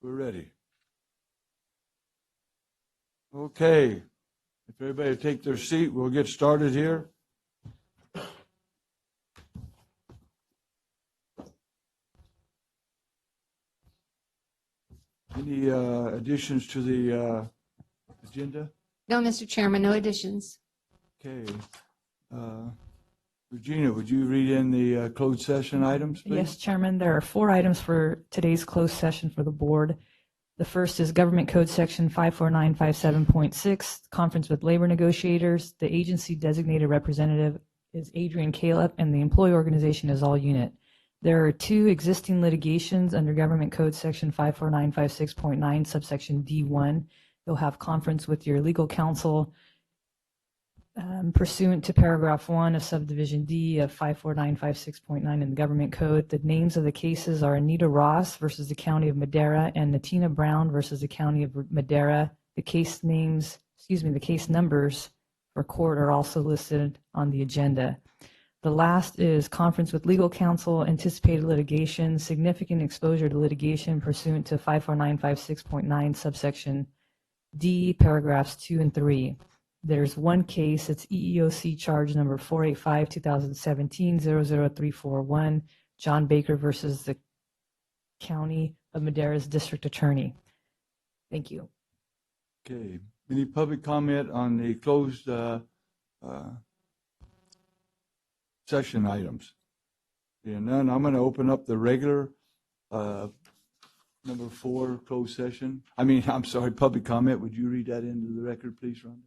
We're ready. Okay. If everybody will take their seat, we'll get started here. Any additions to the agenda? No, Mr. Chairman, no additions. Okay. Regina, would you read in the closed session items, please? Yes, Chairman. There are 4 items for today's closed session for the board. The first is Government Code Section 54957.6, conference with labor negotiators. The agency designated representative is Adrian Caleb, and the employee organization is All Unit. There are 2 existing litigations under Government Code Section 54956.9, subsection D1. You'll have conference with your legal counsel pursuant to paragraph 1 of subdivision D of 54956.9 in the Government Code. The names of the cases are Anita Ross versus the County of Madera and Natina Brown versus the County of Madera. The case numbers for court are also listed on the agenda. The last is conference with legal counsel, anticipated litigation, significant exposure to litigation pursuant to 54956.9 subsection D, paragraphs 2 and 3. There's one case, it's EEOC charge number 485-2017-00341, John Baker versus the County of Madera's District Attorney. Thank you. Okay. Any public comment on the closed session items? And then I'm going to open up the regular number 4 closed session. Public comment. Would you read that into the record, please, Rhonda?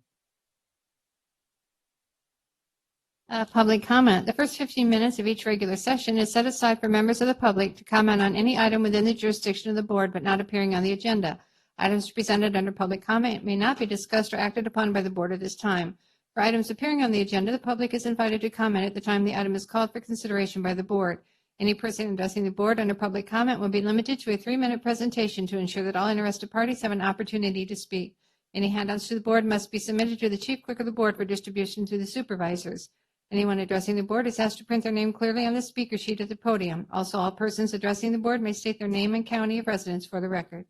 Public comment. The first 15 minutes of each regular session is set aside for members of the public to comment on any item within the jurisdiction of the board but not appearing on the agenda. Items presented under public comment may not be discussed or acted upon by the board at this time. For items appearing on the agenda, the public is invited to comment at the time the item is called for consideration by the board. Any person addressing the board under public comment will be limited to a 3-minute presentation to ensure that all interested parties have an opportunity to speak. Any handouts to the board must be submitted to the chief clerk of the board for distribution to the supervisors. Anyone addressing the board is asked to print their name clearly on the speaker sheet at the podium. Also, all persons addressing the board may state their name and county of residence for the record.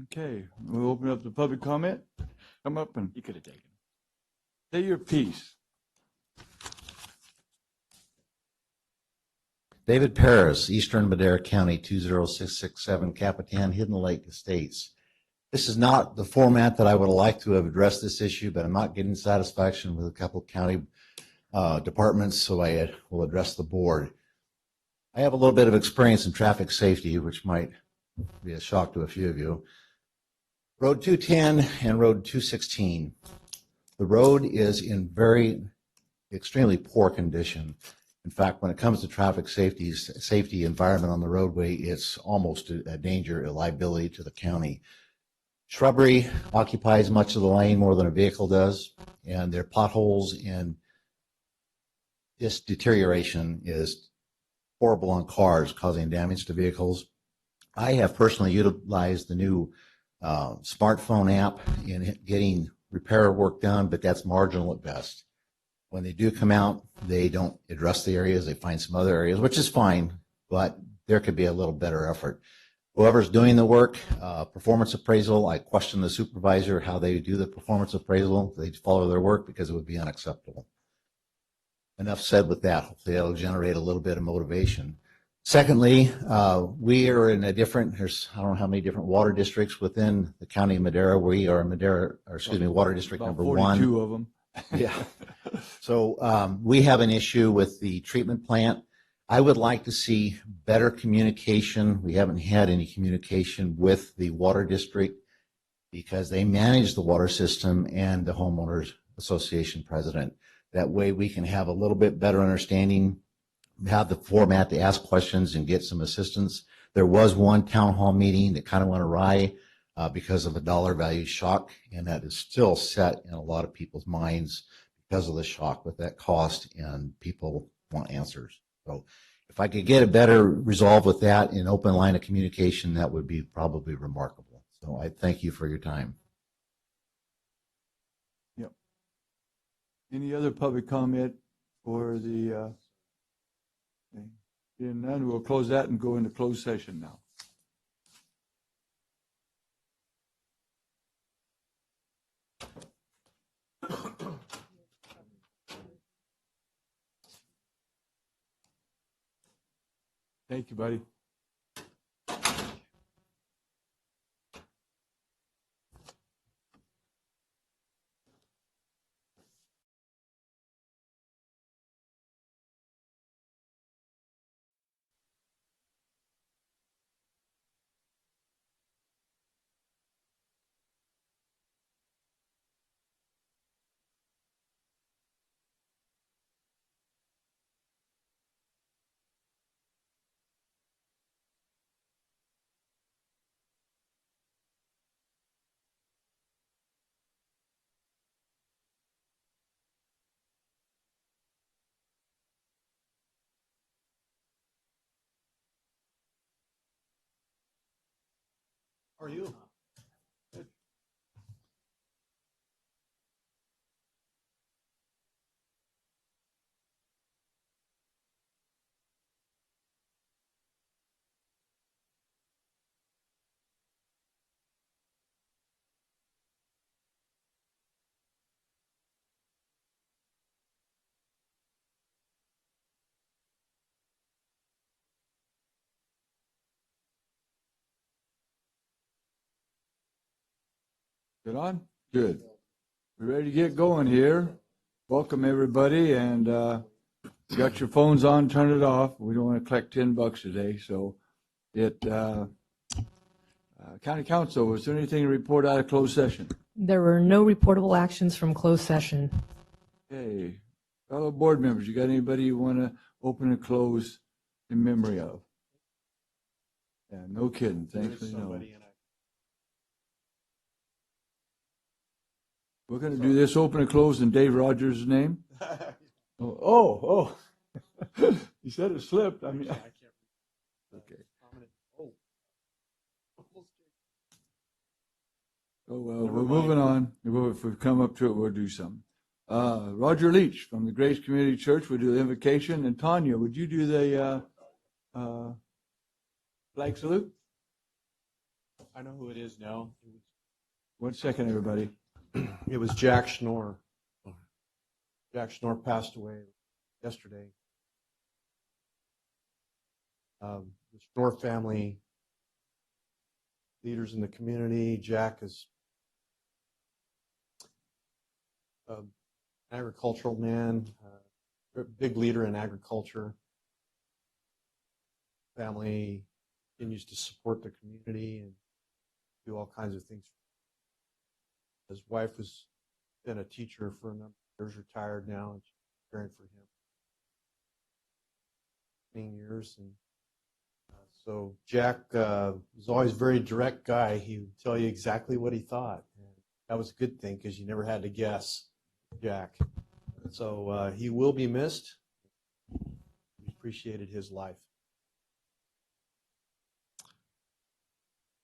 Okay, we'll open up the public comment. Come up and you could have taken. Say your piece. David Paris, Eastern Madera County, 20667, Capitan, Hidden Lake Estates. This is not the format that I would like to have addressed this issue, but I'm not getting satisfaction with a couple of county departments, so I will address the board. I have a little bit of experience in traffic safety, which might be a shock to a few of you. Road 210 and Road 216. The road is in extremely poor condition. In fact, when it comes to traffic safety environment on the roadway, it's almost a danger, a liability to the county. Shrubbery occupies much of the lane more than a vehicle does, and there are potholes, and this deterioration is horrible on cars, causing damage to vehicles. I have personally utilized the new smartphone app in getting repair work done, but that's marginal at best. When they do come out, they don't address the areas. They find some other areas, which is fine, but there could be a little better effort. Whoever's doing the work, performance appraisal, I question the supervisor how they do the performance appraisal. They follow their work because it would be unacceptable. Enough said with that. Hopefully that'll generate a little bit of motivation. Secondly, we are in there's I don't know how many different water districts within the County of Madera. We are water district About number 1. 42 of them. Yeah. So we have an issue with the treatment plant. I would like to see better communication. We haven't had any communication with the water district because they manage the water system and the homeowners association president. That way we can have a little bit better understanding, have the format to ask questions and get some assistance. There was one town hall meeting that kind of went awry because of a dollar value shock, and that is still set in a lot of people's minds because of the shock with that cost, and people want answers. So if I could get a better resolve with that, an open line of communication, that would be probably remarkable. So I thank you for your time. Yep. Any other public comment for the okay. Seeing none, we'll close that and go into closed session now. Thank you, buddy. How are you? Good on? Good. We're ready to get going here. Welcome, everybody, and you got your phones on, turn it off. We don't want to collect $10 today, so County Council, is there anything to report out of closed session? There were no reportable actions from closed session. Okay, fellow board members, you got anybody you want to open and close in memory of? Yeah, no kidding, thanks for no. We're going to do this open and close in Dave Rogers' name? Oh. You said it slipped. I mean, okay. Oh, well, we're moving on. If we've come up to it, we'll do something. Roger Leach from the Grace Community Church will do the invocation. And Tanya, would you do the flag salute? I know who it is now. 1 second, everybody. It was Jack Schnorr. Jack Schnorr passed away yesterday. The Schnorr family, leaders in the community. Jack is an agricultural man, a big leader in agriculture. Family continues to support the community and do all kinds of things. His wife has been a teacher for a number of years, retired now, and she's caring for him. 15 years. And so Jack was always a very direct guy. He would tell you exactly what he thought. And that was a good thing because you never had to guess Jack. So he will be missed. We appreciated his life.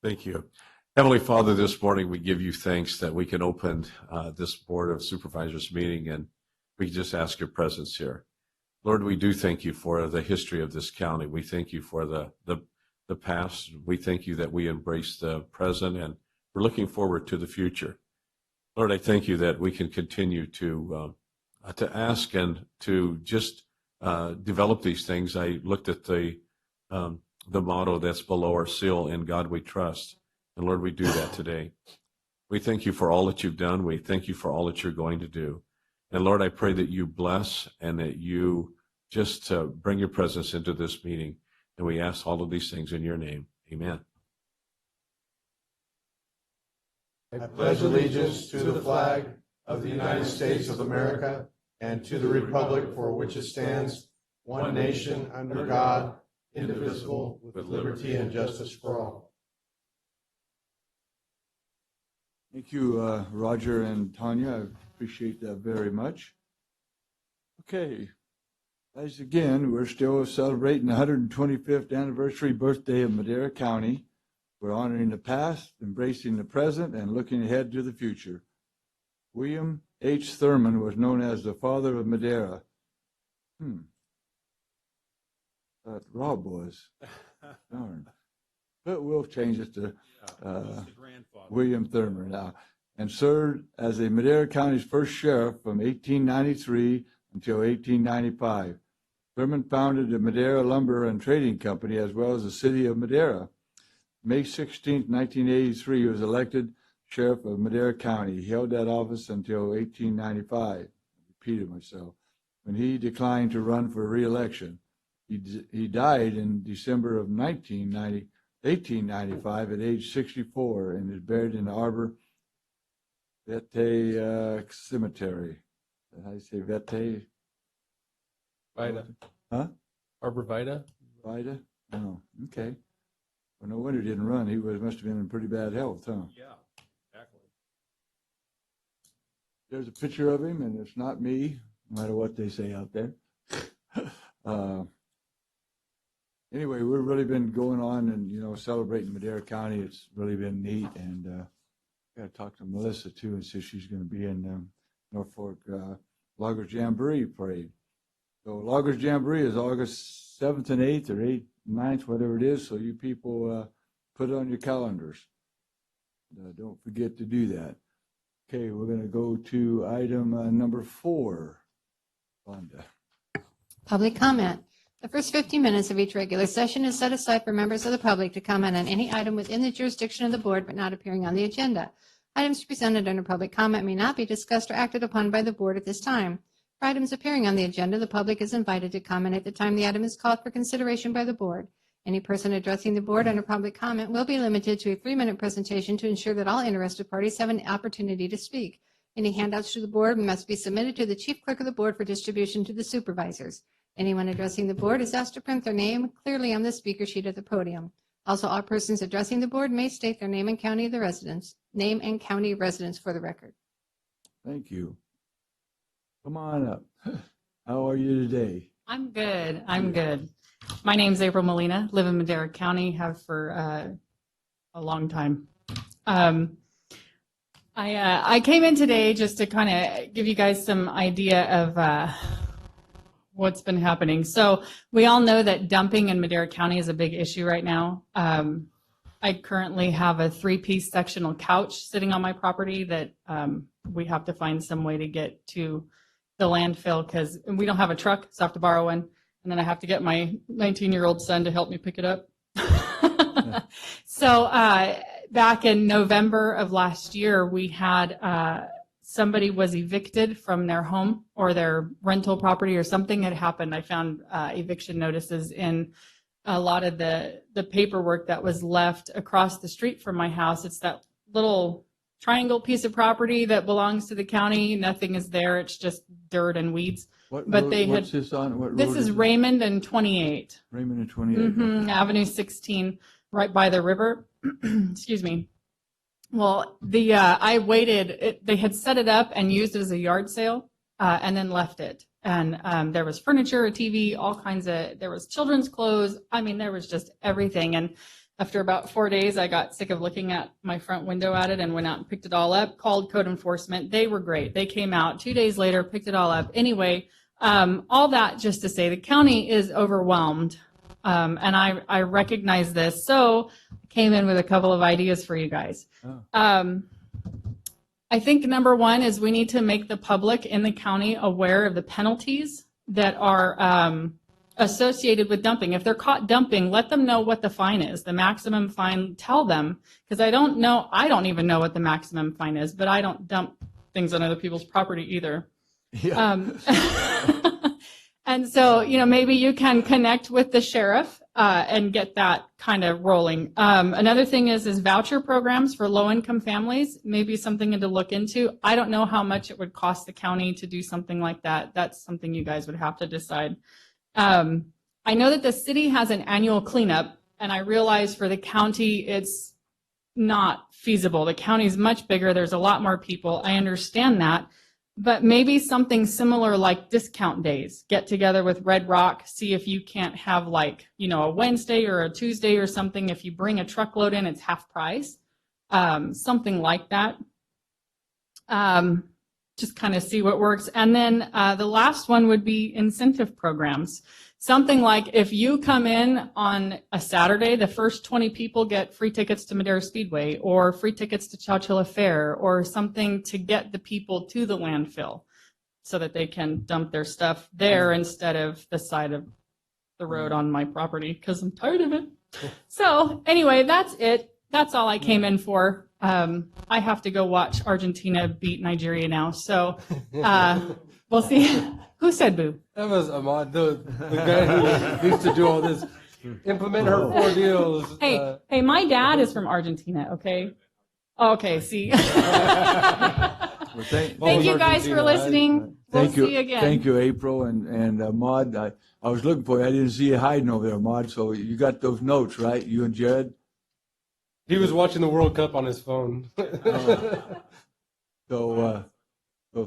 Thank you. Heavenly Father, this morning we give you thanks that we can open this Board of Supervisors meeting and we can just ask your presence here. Lord, we do thank you for the history of this county. We thank you for the past. We thank you that we embrace the present and we're looking forward to the future. Lord, I thank you that we can continue to ask and to just develop these things. I looked at the motto that's below our seal, "In God we trust." And Lord, we do that today. We thank you for all that you've done. We thank you for all that you're going to do. And Lord, I pray that you bless and that you just bring your presence into this meeting. And we ask all of these things in your name. Amen. I pledge allegiance to the flag of the United States of America and to the republic for which it stands, one nation under God, indivisible, with liberty and justice for all. Thank you, Roger and Tanya. I appreciate that very much. Okay. As again, we're still celebrating the 125th anniversary birthday of Madera County. We're honoring the past, embracing the present, and looking ahead to the future. William H. Thurman was known as the father of Madera. Thought Rob was. Darn. But we'll change it to William Thurman now. And served as a Madera County's first sheriff from 1893 until 1895. Thurman founded the Madera Lumber and Trading Company as well as the city of Madera. May 16, 1983, he was elected sheriff of Madera County. He held that office until 1895. I repeated myself. When he declined to run for re-election. He died in December of 1895 at age 64 and is buried in the Arbor Vitae Cemetery. How do you say Vitae? Vida. Huh? Arbor Vida. Vida? Oh, okay. Well, no wonder he didn't run. He must have been in pretty bad health, huh? Yeah, exactly. There's a picture of him, and it's not me, no matter what they say out there. Anyway, we've really been going on and, celebrating Madera County. It's really been neat, and got to talk to Melissa, too, and see if she's going to be in Norfolk Loggers Jamboree Parade. So Loggers Jamboree is August 7th and 8th, or 8th, 9th, whatever it is, so you people put it on your calendars. Don't forget to do that. Okay, we're going to go to item number 4. Vonda. Public comment. The first 15 minutes of each regular session is set aside for members of the public to comment on any item within the jurisdiction of the board but not appearing on the agenda. Items presented under public comment may not be discussed or acted upon by the board at this time. For items appearing on the agenda, the public is invited to comment at the time the item is called for consideration by the board. Any person addressing the board under public comment will be limited to a 3-minute presentation to ensure that all interested parties have an opportunity to speak. Any handouts to the board must be submitted to the chief clerk of the board for distribution to the supervisors. Anyone addressing the board is asked to print their name clearly on the speaker sheet at the podium. Also, all persons addressing the board may state their name and county of the residence, for the record. Thank you. Come on up. How are you today? I'm good. I'm good. My name's April Molina, live in Madera County, have for a long time. I came in today just to kind of give you guys some idea of what's been happening. So we all know that dumping in Madera County is a big issue right now. I currently have a 3-piece sectional couch sitting on my property that we have to find some way to get to the landfill because we don't have a truck, so I have to borrow one. And then I have to get my 19-year-old son to help me pick it up. So back in November of last year, we had somebody was evicted from their home or their rental property or something had happened. I found eviction notices in a lot of the paperwork that was left across the street from my house. It's that little triangle piece of property that belongs to the county. Nothing is there. It's just dirt and weeds. What's this on? What This road is it? Raymond and 28. Raymond and 28. Avenue 16, right by the river. Excuse me. Well, I waited. They had set it up and used it as a yard sale, and then left it. And there was furniture, a TV, all kinds of. There was children's clothes. I mean, there was just everything. And after about 4 days, I got sick of looking at my front window at it and went out and picked it all up. Called code enforcement. They were great. They came out 2 days later, picked it all up. Anyway, all that just to say the county is overwhelmed. And I recognize this. So I came in with a couple of ideas for you guys. Oh. I think number one is we need to make the public in the county aware of the penalties that are associated with dumping. If they're caught dumping, let them know what the fine is, the maximum fine. Tell them, because I don't even know what the maximum fine is, but I don't dump things on other people's property either. Yeah. And so, maybe you can connect with the sheriff and get that kind of rolling. Another thing is voucher programs for low-income families, maybe something to look into. I don't know how much it would cost the county to do something like that. That's something you guys would have to decide. I know that the city has an annual cleanup, and I realize for the county it's not feasible. The county is much bigger. There's a lot more people. I understand that. But maybe something similar like discount days, get together with Red Rock, see if you can't have a Wednesday or a Tuesday or something. If you bring a truckload in, it's half price, something like that. Just kind of see what works. And then the last one would be incentive programs. Something like if you come in on a Saturday, the first 20 people get free tickets to Madera Speedway or free tickets to Chowchilla Fair or something to get the people to the landfill. so that they can dump their stuff there instead of the side of the road on my property because I'm tired of it. So anyway, that's it. That's all I came in for. I have to go watch Argentina beat Nigeria now. So we'll see. Who said boo? That was Ahmad, the guy who used to do all this, implement her 4 deals. Hey, my dad is from Argentina, okay? Okay, see. Well, Thank you guys for listening. We'll Thank you. see you again. Thank you, April and Maud. I was looking for you. I didn't see you hiding over there, Maud. So you got those notes, right? You and Jared? He was watching the World Cup on his phone. So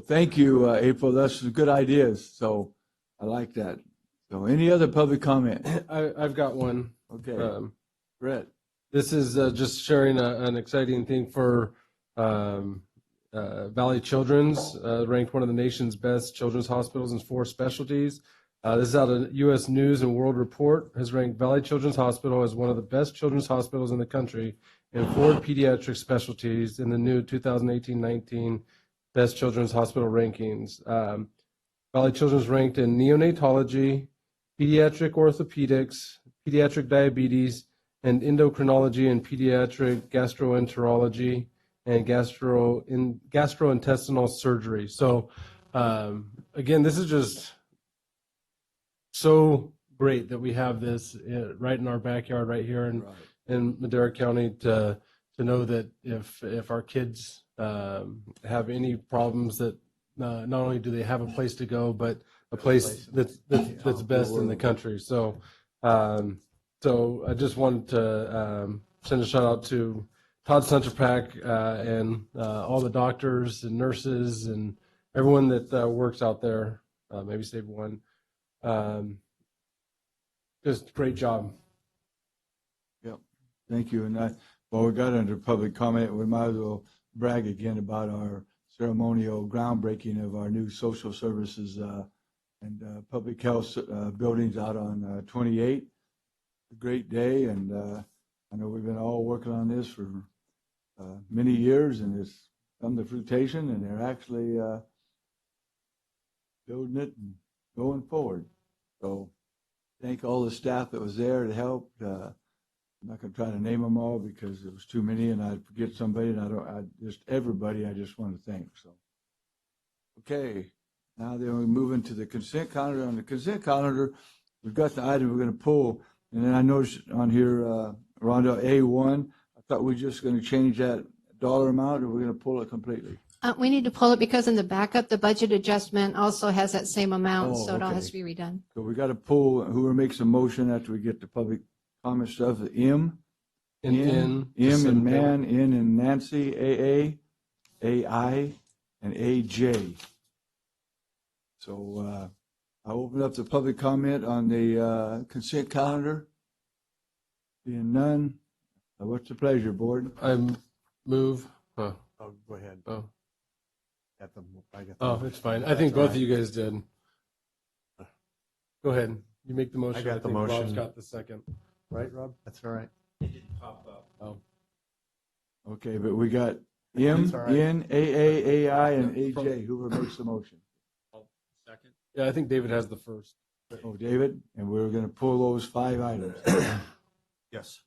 thank you, April. That's some good ideas. So I like that. So any other public comment? I've got one. Okay. Brett. This is just sharing an exciting thing for Valley Children's, ranked one of the nation's best children's hospitals in 4 specialties. This is out of U.S. News and World Report, has ranked Valley Children's Hospital as one of the best children's hospitals in the country in 4 pediatric specialties in the new 2018-19 Best Children's Hospital rankings. Valley Children's ranked in neonatology, pediatric orthopedics, pediatric diabetes, and endocrinology and pediatric gastroenterology and gastrointestinal surgery. So again, this is just so great that we have this right in our backyard, right here in Madera County, to know that if our kids have any problems, that not only do they have a place to go, but a place that's best in the country. So so I just wanted to send a shout out to Todd Sunterpack and all the doctors and nurses and everyone that works out there. Maybe save one. Just great job. Yep. Thank you. And well, we got under public comment. We might as well brag again about our ceremonial groundbreaking of our new social services and public health buildings out on 28. A great day, and I know we've been all working on this for many years, and it's come to fruition, and they're actually building it and going forward. So thank all the staff that was there to help. I'm not going to try to name them all because it was too many, and I'd forget somebody, and everybody I just want to thank. So, okay, now then we move into the consent calendar. On the consent calendar, we've got the item we're going to pull, and then I noticed on here, Rhonda, A1, I thought we were just going to change that dollar amount, or we're going to pull it completely? We need to pull it because in the backup, the budget adjustment also has that same amount, so it all has to be redone. So we got to pull, whoever makes a motion after we get the public comment stuff, M and man, N and Nancy, AA, AI, and AJ. So I'll open up the public comment on the consent calendar. Being none, what's the pleasure, board? I move. Oh, go ahead. Oh, I got oh, it's fine. I think both of you guys did. Go ahead. You make the motion. I got the think motion. Rob's got the second. Right, Rob? That's all right. Oh. Okay, but we got M, That's all right. N, AA, AI, and AJ. Whoever makes the motion. Second. Yeah, I think David has the first. Oh, David, and we're going to pull those 5 items. Yes.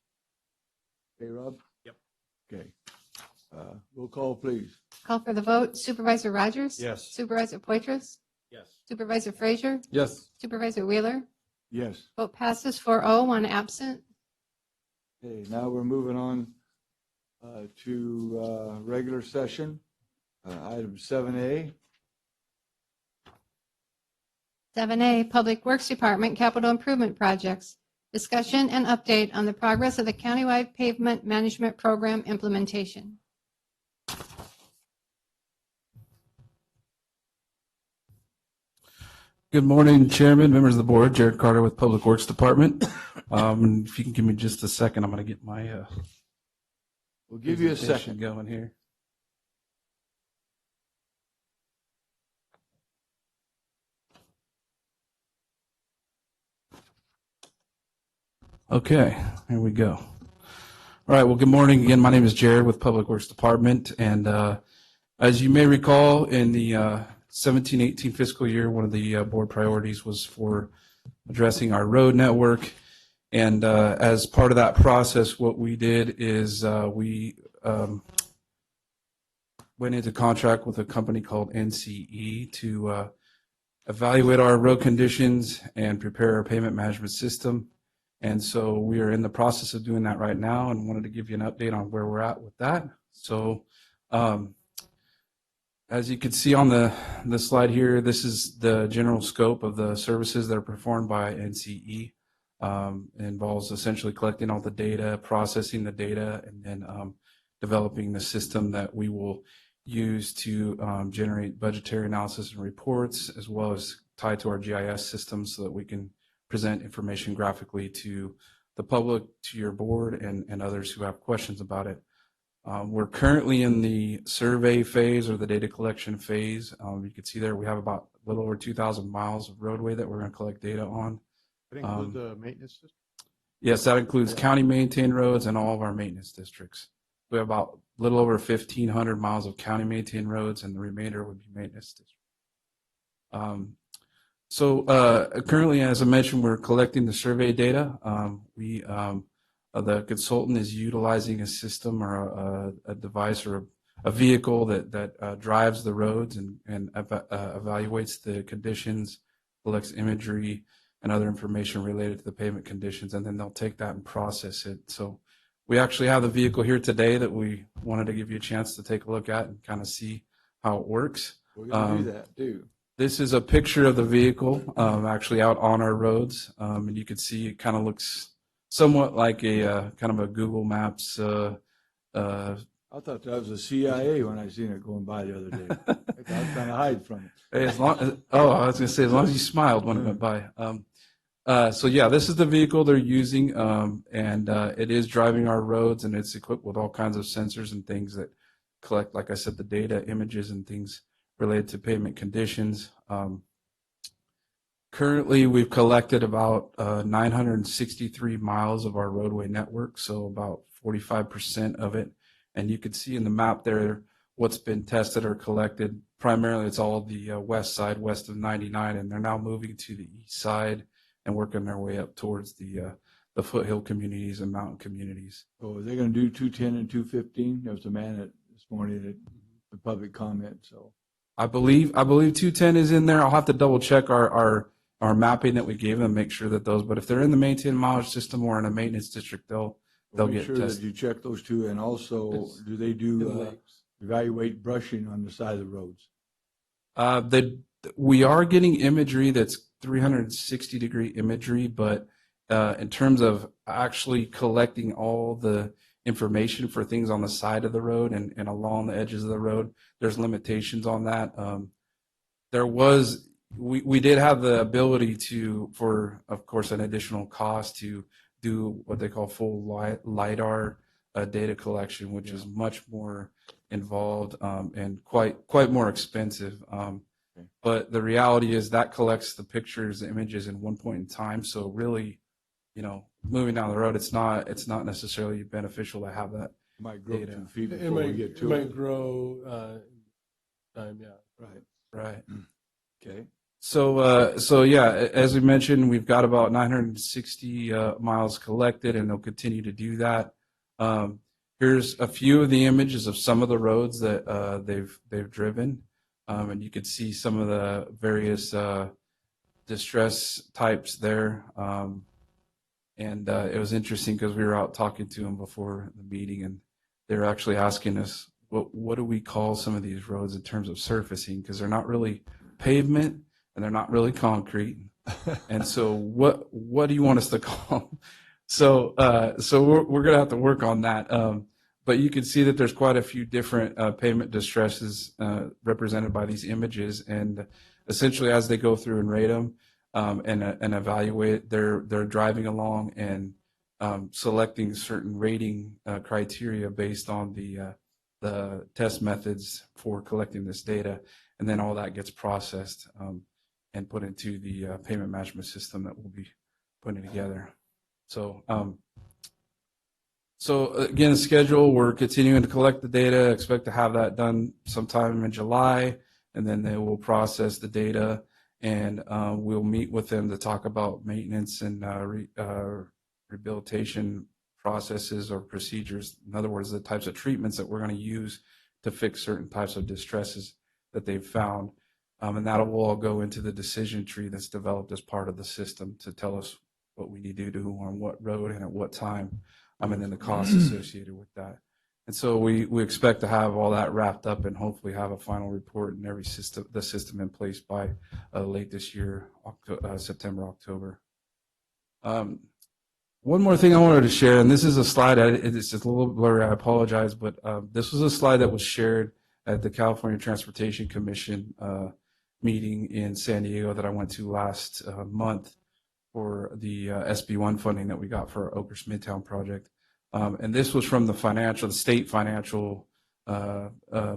Okay, Rob? Yep. Okay. Roll call, please. Call for the vote. Supervisor Rogers? Yes. Supervisor Poitras? Yes. Supervisor Frazier? Yes. Supervisor Wheeler? Yes. Vote passes 4-0, 1 absent. Okay, now we're moving on to regular session, item 7A. 7A, Public Works Department Capital Improvement Projects. Discussion and update on the progress of the countywide pavement management program implementation. Good morning, Chairman, members of the board. Jared Carter with Public Works Department. If you can give me just a second, I'm going to get my We'll give you a presentation second. going here. Okay, here we go. All right, well, good morning again. My name is Jared with Public Works Department, and as you may recall, in the 17-18 fiscal year, one of the board priorities was for addressing our road network. And as part of that process, what we did is we went into contract with a company called NCE to evaluate our road conditions and prepare our payment management system. And so we are in the process of doing that right now and wanted to give you an update on where we're at with that. So as you can see on the slide here, this is the general scope of the services that are performed by NCE. It involves essentially collecting all the data, processing the data, and then developing the system that we will use to generate budgetary analysis and reports, as well as tie to our GIS system so that we can present information graphically to the public, to your board, and others who have questions about it. We're currently in the survey phase or the data collection phase. You can see there we have about a little over 2,000 miles of roadway that we're going to collect data on. That include the maintenance system? Yes, that includes county maintained roads and all of our maintenance districts. We have about a little over 1,500 miles of county maintained roads, and the remainder would be maintenance districts. Currently, as I mentioned, we're collecting the survey data. The consultant is utilizing a system or a device or a vehicle that drives the roads and evaluates the conditions, collects imagery and other information related to the pavement conditions, and then they'll take that and process it. So we actually have the vehicle here today that we wanted to give you a chance to take a look at and kind of see how it works. We're going to do that too. This is a picture of the vehicle actually out on our roads, and you can see it kind of looks somewhat like a kind of a Google Maps. I thought that was the CIA when I seen it going by the other day. I was trying to hide from it. Hey, I was going to say, as long as you smiled when it went by. So yeah, this is the vehicle they're using, and it is driving our roads, and it's equipped with all kinds of sensors and things that collect, like I said, the data, images, and things related to pavement conditions. Currently, we've collected about 963 miles of our roadway network, so about 45% of it. And you can see in the map there what's been tested or collected. Primarily, it's all the west side, west of 99, and they're now moving to the east side and working their way up towards the foothill communities and mountain communities. So are they going to do 210 and 215? There was a man this morning at the public comment. So I believe 210 is in there. I'll have to double check our mapping that we gave them, make sure that those. But if they're in the maintained mileage system or in a maintenance district, they'll make get sure tested. that you check those two, and also do they do evaluate brushing on the side of the roads? We are getting imagery that's 360-degree imagery, but in terms of actually collecting all the information for things on the side of the road and along the edges of the road, there's limitations on that. We did have the ability to, for of course an additional cost, to do what they call full LiDAR data collection, which is much more involved and quite more expensive. But the reality is that collects the pictures, the images in one point in time. So really, moving down the road, it's not necessarily beneficial to have that. It might grow data. 2 feet It before we get to it. might grow time, yeah. Right. Okay. So yeah, as we mentioned, we've got about 960 miles collected, and they'll continue to do that. Here's a few of the images of some of the roads that they've driven, and you can see some of the various distress types there. And it was interesting because we were out talking to them before the meeting, and they were actually asking us, what do we call some of these roads in terms of surfacing? Because they're not really pavement and they're not really concrete. And so what do you want us to call them? So we're going to have to work on that. But you can see that there's quite a few different pavement distresses represented by these images. And essentially, as they go through and rate them and evaluate, they're driving along and selecting certain rating criteria based on the test methods for collecting this data. And then all that gets processed and put into the payment management system that we'll be putting together. So again, the schedule, we're continuing to collect the data, expect to have that done sometime in July, and then they will process the data, and we'll meet with them to talk about maintenance and rehabilitation processes or procedures. In other words, the types of treatments that we're going to use to fix certain types of distresses that they've found. And that will all go into the decision tree that's developed as part of the system to tell us what we need to do on what road and at what time, and then the costs associated with that. And so we expect to have all that wrapped up and hopefully have a final report and the system in place by late this year, September, October. One more thing I wanted to share, and this is a slide, it's just a little blurry, I apologize, but this was a slide that was shared at the California Transportation Commission meeting in San Diego that I went to last month for the SB1 funding that we got for our Oakers Midtown project. And this was from the state financial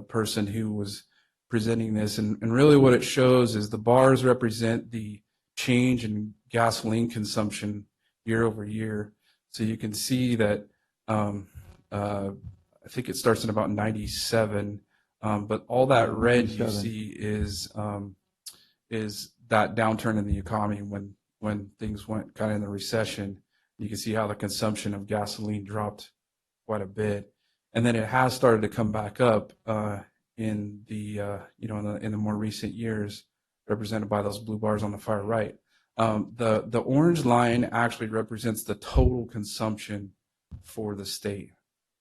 person who was presenting this. And really what it shows is the bars represent the change in gasoline consumption year over year. So you can see that I think it starts in about 97, but all that red you see is that downturn in the economy when things went kind of in the recession. You can see how the consumption of gasoline dropped quite a bit, and then it has started to come back up in the in the more recent years, represented by those blue bars on the far right. The orange line actually represents the total consumption for the state.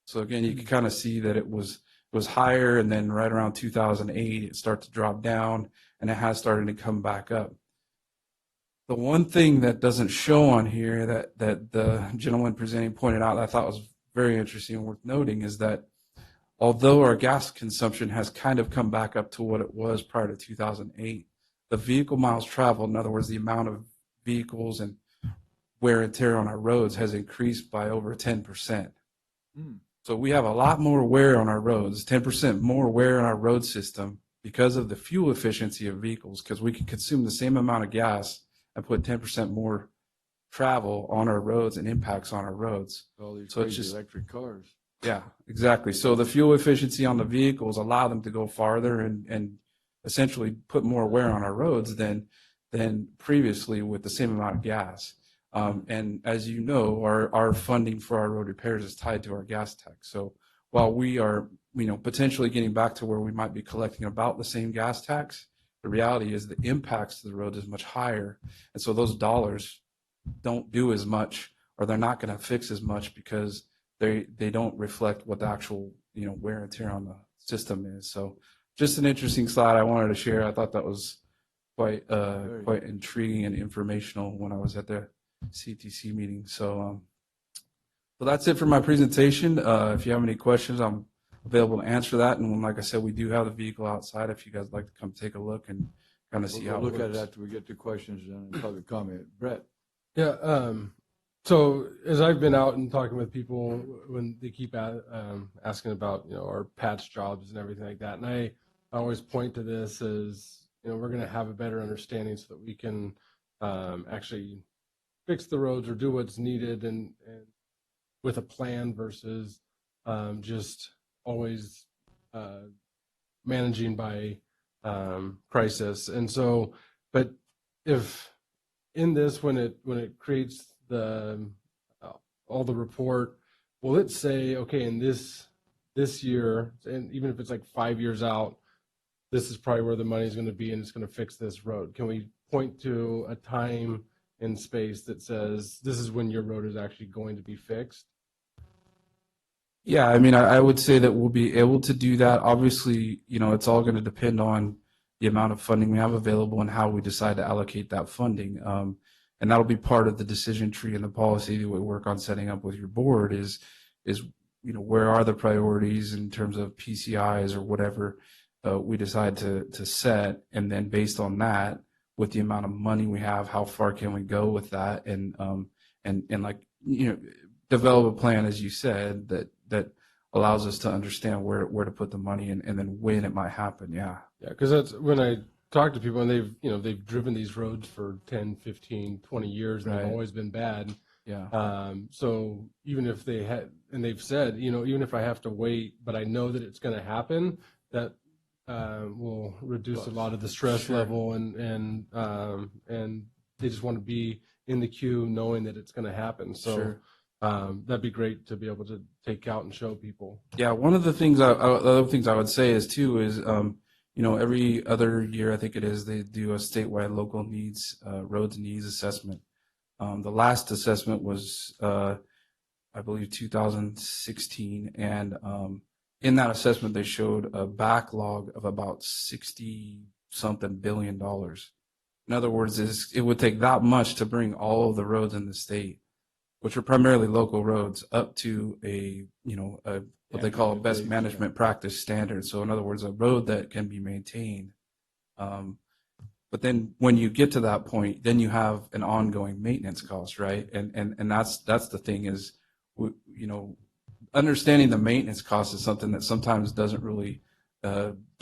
So again, you can kind of see that it was higher, and then right around 2008, it started to drop down, and it has started to come back up. The one thing that doesn't show on here that the gentleman presenting pointed out that I thought was very interesting and worth noting is that although our gas consumption has kind of come back up to what it was prior to 2008, the vehicle miles traveled, in other words, the amount of vehicles and wear and tear on our roads has increased by over 10%. So we have a lot more wear on our roads, 10% more wear on our road system because of the fuel efficiency of vehicles, because we can consume the same amount of gas and put 10% more travel on our roads and impacts on our roads. All these So it's crazy just electric cars. Yeah, exactly. So the fuel efficiency on the vehicles allow them to go farther and essentially put more wear on our roads than previously with the same amount of gas. And as you know, our funding for our road repairs is tied to our gas tax. So while we are, potentially getting back to where we might be collecting about the same gas tax, the reality is the impacts to the road is much higher. And so those dollars don't do as much, or they're not going to fix as much because they don't reflect what the actual, wear and tear on the system is. So just an interesting slide I wanted to share. I thought that was quite intriguing and informational when I was at the CTC meeting. So that's it for my presentation. If you have any questions, I'm available to answer that. And like I said, we do have the vehicle outside if you guys would like to come take a look and kind of see how it We'll works. look at it after we get to questions and public comment. Brett. Yeah. So as I've been out and talking with people when they keep asking about, our patch jobs and everything like that, and I always point to this as, we're going to have a better understanding so that we can actually fix the roads or do what's needed and with a plan versus just always managing by crisis. And so, but if in this, when it creates all the report, will it say, okay, in this year, and even if it's like 5 years out, this is probably where the money is going to be and it's going to fix this road? Can we point to a time and space that says this is when your road is actually going to be fixed? Yeah, I would say that we'll be able to do that. Obviously, it's all going to depend on the amount of funding we have available and how we decide to allocate that funding. And that'll be part of the decision tree and the policy that we work on setting up with your board is where are the priorities in terms of PCIs or whatever we decide to set. And then based on that, with the amount of money we have, how far can we go with that? And develop a plan, as you said, that allows us to understand where to put the money and then when it might happen. Yeah, because that's when I talk to people and they've driven these roads for 10, 15, 20 years and Right. they've always been bad. yeah. So even if they had, and they've said, even if I have to wait, but I know that it's going to happen, that will reduce a lot of the stress Sure. level, and they just want to be in the queue knowing that it's going to happen. So Sure. that'd be great to be able to take out and show people. Yeah, one of the things the other things I would say is too is every other year I think it is they do a statewide local needs roads needs assessment. The last assessment was I believe 2016, and in that assessment they showed a backlog of about 60 something billion dollars. In other words, it would take that much to bring all of the roads in the state, which are primarily local roads, up to what they call a best management practice standard. So in other words, a road that can be maintained. But then when you get to that point, then you have an ongoing maintenance cost, right? And that's the thing is, understanding the maintenance cost is something that sometimes doesn't really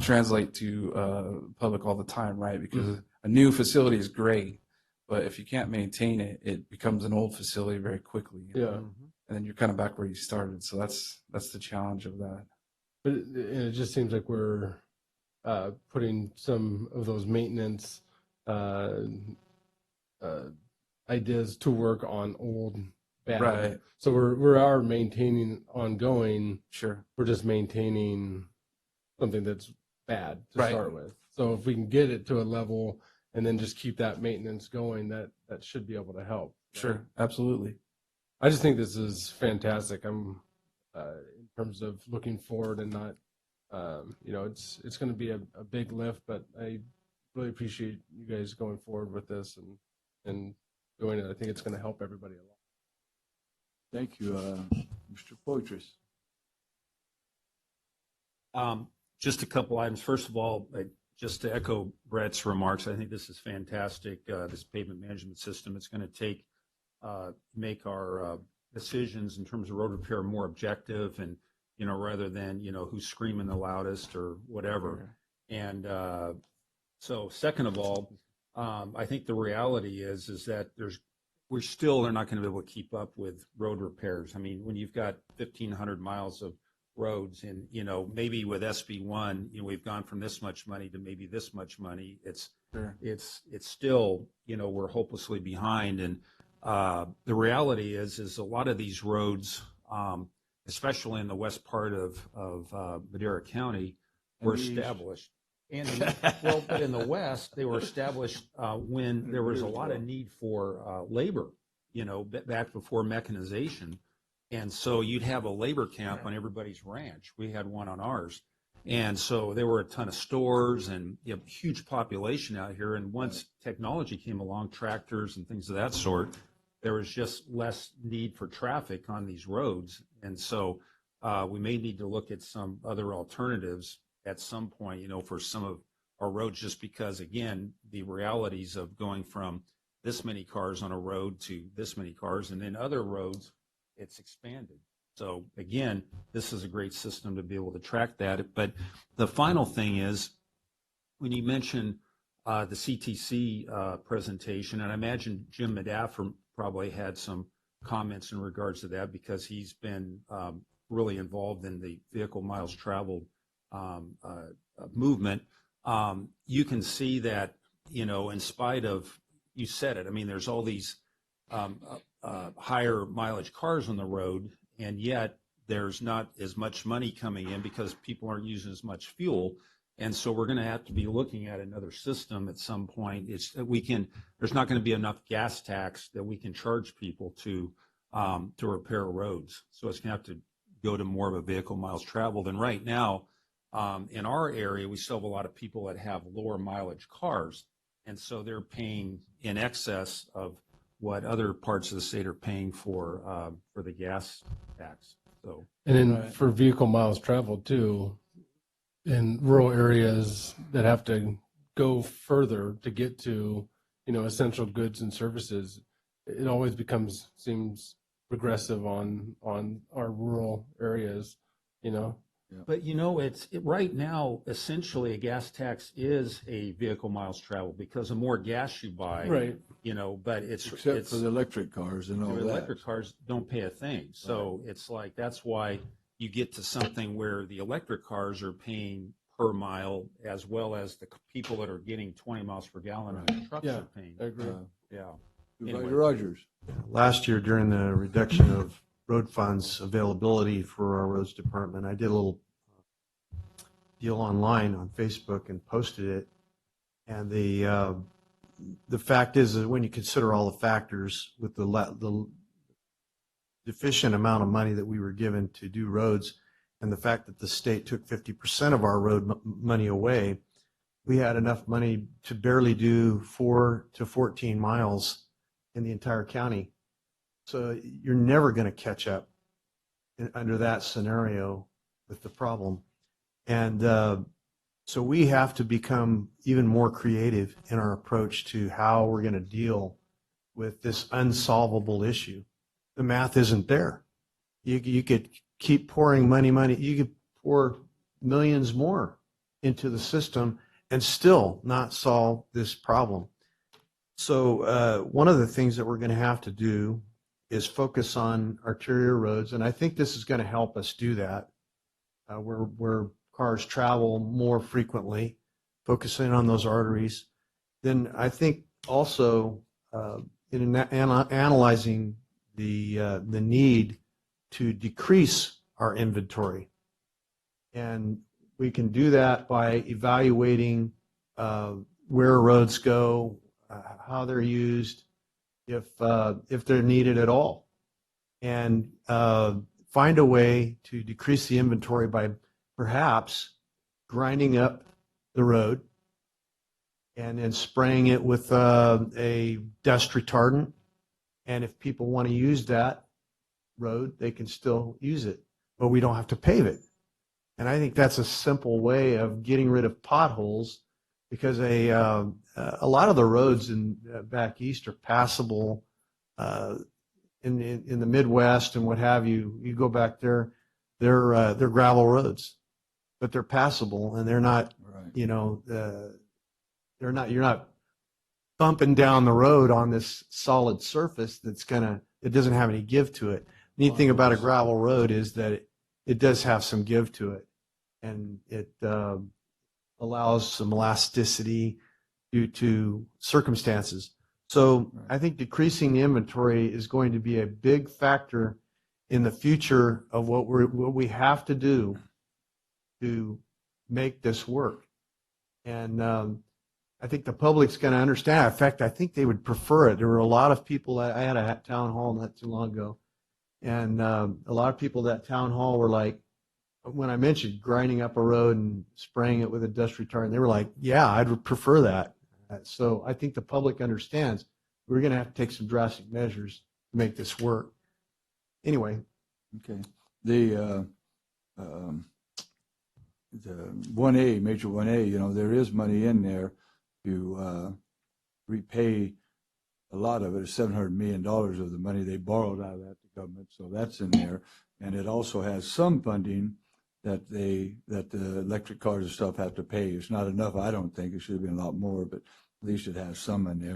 translate to public all the time, right? Because a new facility is great, but if you can't maintain it, it becomes an old facility very quickly. Yeah. And then you're kind of back where you started. So that's the challenge of that. But it just seems like we're putting some of those maintenance ideas to work on old bad. Right. So we are maintaining ongoing. Sure. We're just maintaining something that's bad to Right. start with. So if we can get it to a level and then just keep that maintenance going, that should be able to help. Sure. Absolutely. I just think this is fantastic. I'm in terms of looking forward and not, it's going to be a big lift, but I really appreciate you guys going forward with this and doing it. I think it's going to help everybody a lot. Thank you, Mr. Poitras. Just a couple items. First of all, just to echo Brett's remarks, I think this is fantastic. This pavement management system, it's going to make our decisions in terms of road repair more objective, and rather than who's screaming the loudest or whatever. And so, second of all, I think the reality is that they're not going to be able to keep up with road repairs. I mean, when you've got 1,500 miles of roads, and maybe with SB1, we've gone from this much money to maybe this much money. It's still we're hopelessly behind, and the reality is a lot of these roads, especially in the west part of Madera County, were established. But in the west, they were established when there was a lot of need for labor, back before mechanization. And so you'd have a labor camp on everybody's ranch. We had one on ours. And so there were a ton of stores and huge population out here. And once technology came along, tractors and things of that sort, there was just less need for traffic on these roads. And so we may need to look at some other alternatives at some point, for some of our roads, just because, again, the realities of going from this many cars on a road to this many cars, and then other roads, it's expanded. So again, this is a great system to be able to track that. But the final thing is, when you mention the CTC presentation, and I imagine Jim Medaffer probably had some comments in regards to that, because he's been really involved in the vehicle miles traveled movement. You can see that, in spite of, you said it, I mean, there's all these higher mileage cars on the road, and yet there's not as much money coming in because people aren't using as much fuel. And so we're going to have to be looking at another system at some point. There's not going to be enough gas tax that we can charge people to repair roads. So it's going to have to go to more of a vehicle miles traveled. And right now, in our area, we still have a lot of people that have lower mileage cars. And so they're paying in excess of what other parts of the state are paying for the gas tax. So, and then for vehicle miles traveled too, in rural areas that have to go further to get to, essential goods and services, it always seems regressive on our rural areas, But right now, essentially a gas tax is a vehicle miles traveled, because the more gas you buy, Right. But it's Except for the electric cars and all the that. electric cars don't pay a thing. So it's like, that's why you get to something where the electric cars are paying per mile, as well as the people that are getting 20 miles per gallon on trucks Yeah, are paying. I agree. Yeah. Supervisor Anyway. Rogers. Last year during the reduction of road funds availability for our roads department, I did a little deal online on Facebook and posted it. And the fact is that when you consider all the factors with the deficient amount of money that we were given to do roads and the fact that the state took 50% of our road money away, we had enough money to barely do 4 to 14 miles in the entire county. So you're never going to catch up under that scenario with the problem. And so we have to become even more creative in our approach to how we're going to deal with this unsolvable issue. The math isn't there. You could keep pouring money. You could pour millions more into the system and still not solve this problem. So one of the things that we're going to have to do is focus on arterial roads, and I think this is going to help us do that, where cars travel more frequently, focusing on those arteries. Then I think also in analyzing the need to decrease our inventory, and we can do that by evaluating where roads go, how they're used, if they're needed at all, and find a way to decrease the inventory by perhaps grinding up the road and then spraying it with a dust retardant. And if people want to use that road, they can still use it, but we don't have to pave it. And I think that's a simple way of getting rid of potholes, because a lot of the roads in back east are passable. In the Midwest and what have you, you go back there, they're gravel roads, but they're passable, and they're not, Right. you're not bumping down the road on this solid surface it doesn't have any give to it. Neat thing about a gravel road is that it does have some give to it, and it allows some elasticity due to circumstances. So I think decreasing the inventory is going to be a big factor in the future of what we have to do to make this work. And I think the public's going to understand. In fact, I think they would prefer it. There were a lot of people. I had a town hall not too long ago, and a lot of people at that town hall were like, when I mentioned grinding up a road and spraying it with a dust retardant, they were like, yeah, I'd prefer that. So I think the public understands we're going to have to take some drastic measures to make this work. Anyway. Okay. The 1A, Major 1A, there is money in there to repay a lot of it. It's $700 million of the money they borrowed out of that, the government. So that's in there. And it also has some funding that the electric cars and stuff have to pay. It's not enough, I don't think. It should have been a lot more, but at least it has some in there.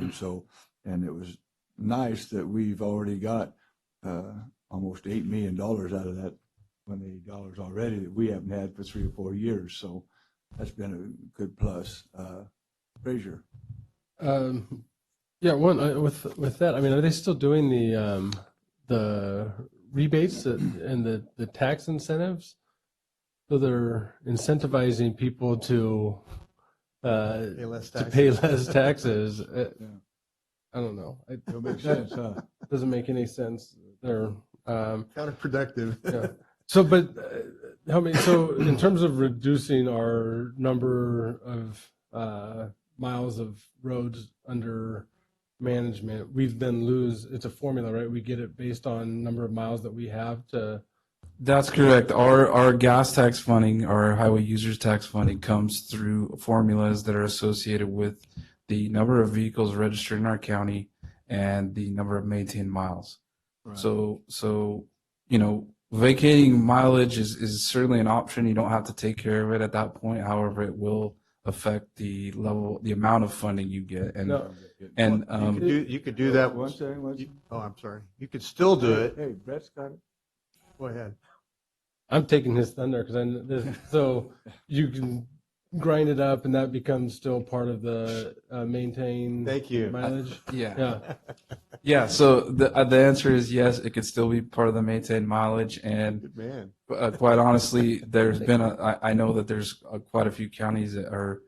And it was nice that we've already got almost $8 million out of that $180 already that we haven't had for 3 or 4 years. So that's been a good plus. Frazier. Yeah, with that, I mean, are they still doing the rebates and the tax incentives? So they're incentivizing people to pay less taxes. I don't know. It makes sense, huh? Doesn't make any sense. They're counterproductive. Yeah. So, but so in terms of reducing our number of miles of roads under management, we've then it's a formula, right? We get it based on number of miles that we have to. That's correct. Our gas tax funding, our highway users tax funding comes through formulas that are associated with the number of vehicles registered in our county and the number of maintained miles. Right. So vacating mileage is certainly an option. You don't have to take care of it at that point. However, it will affect the amount of funding you get. And you could do that. One second. I'm sorry. You could still do it. Hey, Brett's got it. Go ahead. I'm taking his thunder because so you can grind it up and that becomes still part of the maintain Thank you. mileage? Yeah. Yeah. Yeah. So the answer is yes, it could still be part of the maintained mileage. And Good man. quite honestly, there's been I know that there's quite a few counties that are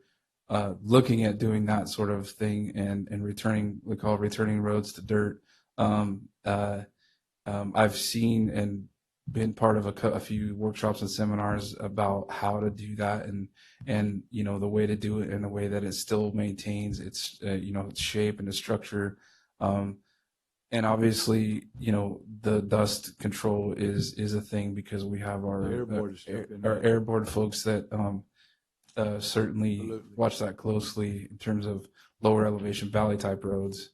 looking at doing that sort of thing and returning, we call it returning roads to dirt. I've seen and been part of a few workshops and seminars about how to do that and you know the way to do it in a way that it still maintains its you know its shape and its structure. And obviously, you know, the dust control is a thing because we have our Airborne stuff in our there. airborne folks that certainly Absolutely. watch that closely in terms of lower elevation valley type roads.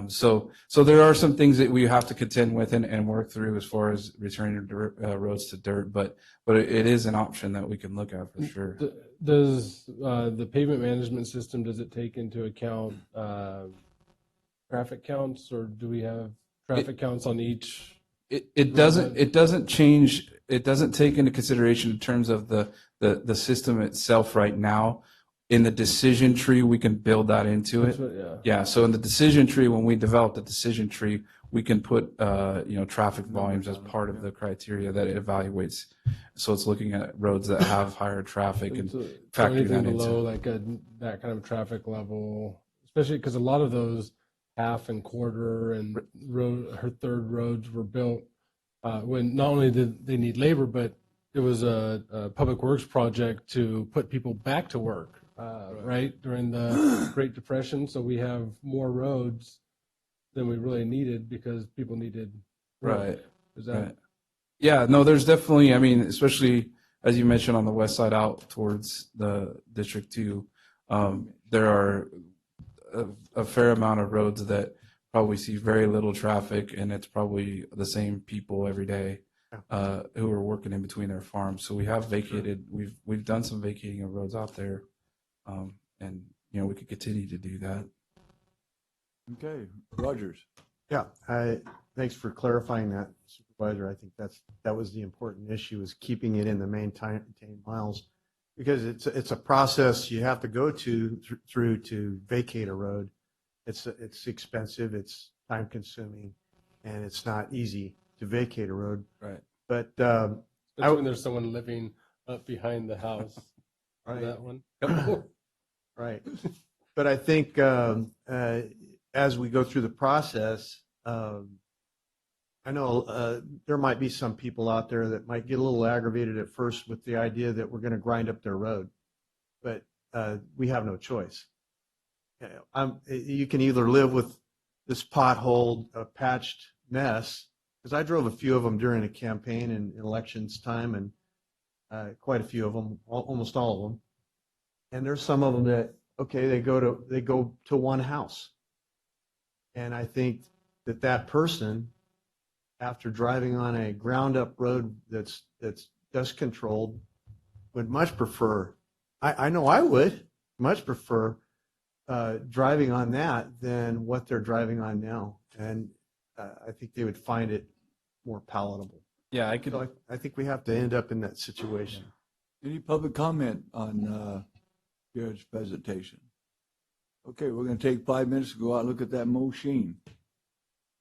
So there are some things that we have to contend with and work through as far as returning roads to dirt, but it is an option that we can look at for sure. Does the pavement management system, does it take into account traffic counts, or do we have traffic counts on each? It doesn't change. It doesn't take into consideration in terms of the system itself right now. In the decision tree, we can build that into it. Yeah. Yeah. So in the decision tree, when we develop the decision tree, we can put you know traffic volumes as part of the criteria that it evaluates. So it's looking at roads that have higher traffic and So factor anything that into. below like that kind of traffic level, especially because a lot of those half and quarter and her third roads were built when not only did they need labor, but it was a public works project to put people back to work, right, during the Great Depression. So we have more roads than we really needed because people needed work. Right. Is that Right. Yeah, no, there's definitely, I mean, especially as you mentioned on the west side out towards the District 2, there are a fair amount of roads that probably see very little traffic, and it's probably the same people every day who are working in between their farms. So we have vacated, we've done some vacating of roads out there, and you know we could continue to do that. Okay, Rogers. Yeah, thanks for clarifying that, Supervisor. I think that was the important issue, is keeping it in the maintained miles, because it's a process you have to go through to vacate a road. It's expensive, it's time consuming, and it's not easy to vacate a road. Right. But that's when there's someone living up behind the house? Right. That one. right. But I think as we go through the process, I know there might be some people out there that might get a little aggravated at first with the idea that we're going to grind up their road, but we have no choice. You can either live with this pothole, patched mess, because I drove a few of them during a campaign and elections time, and quite a few of them, almost all of them. And there's some of them that, okay, they go to one house. And I think that person, after driving on a ground up road that's dust controlled, would much prefer, I know I would much prefer driving on that than what they're driving on now. And I think they would find it more palatable. Yeah, I could. So I think we have to end up in that situation. Any public comment on Jared's presentation? Okay, we're going to take 5 minutes to go out and look at that machine.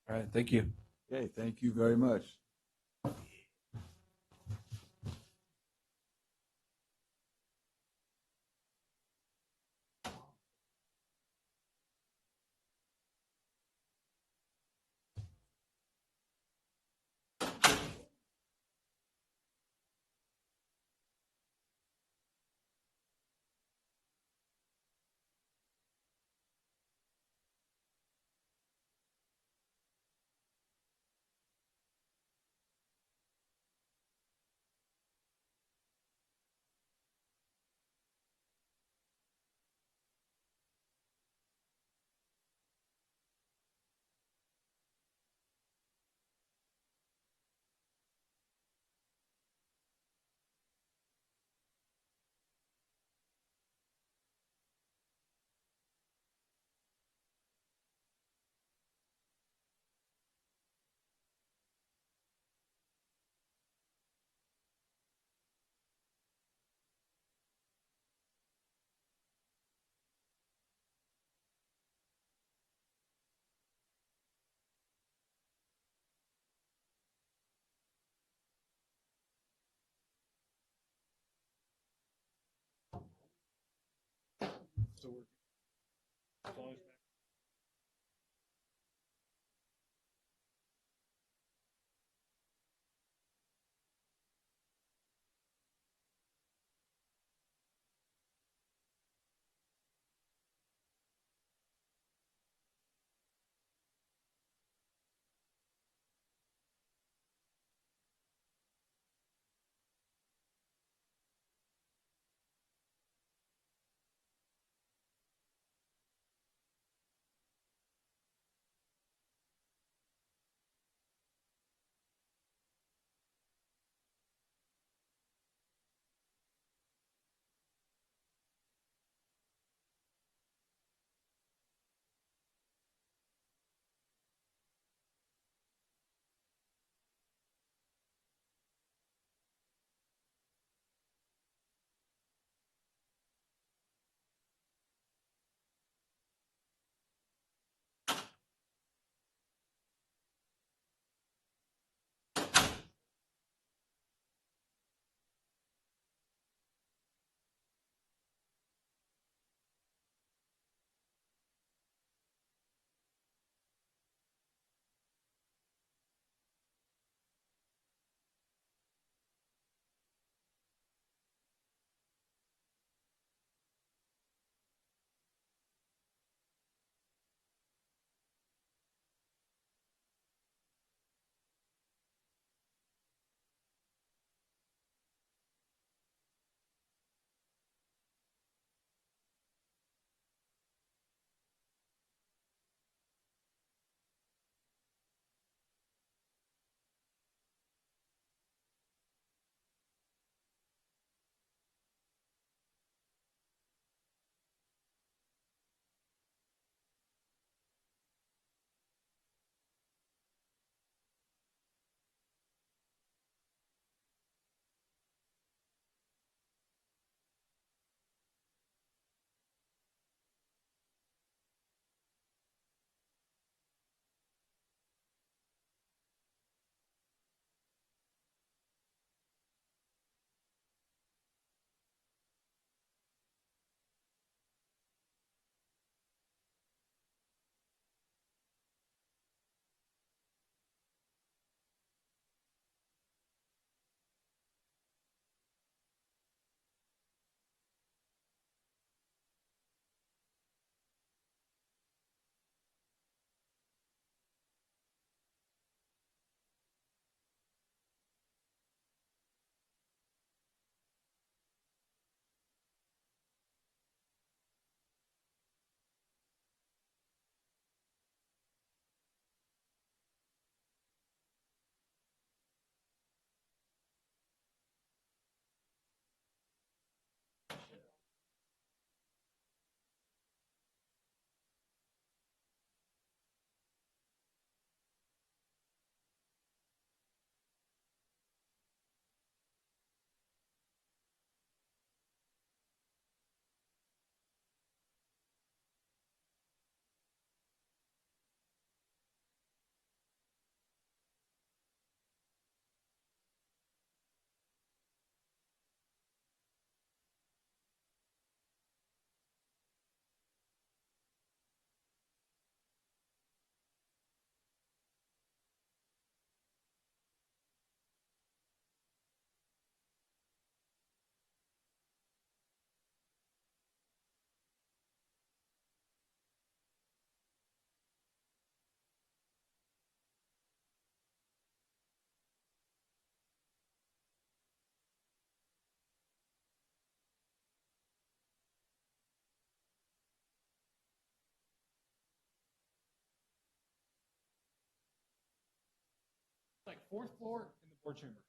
All right, thank you. Okay, thank you very much. working. As long as like fourth floor in the board chamber.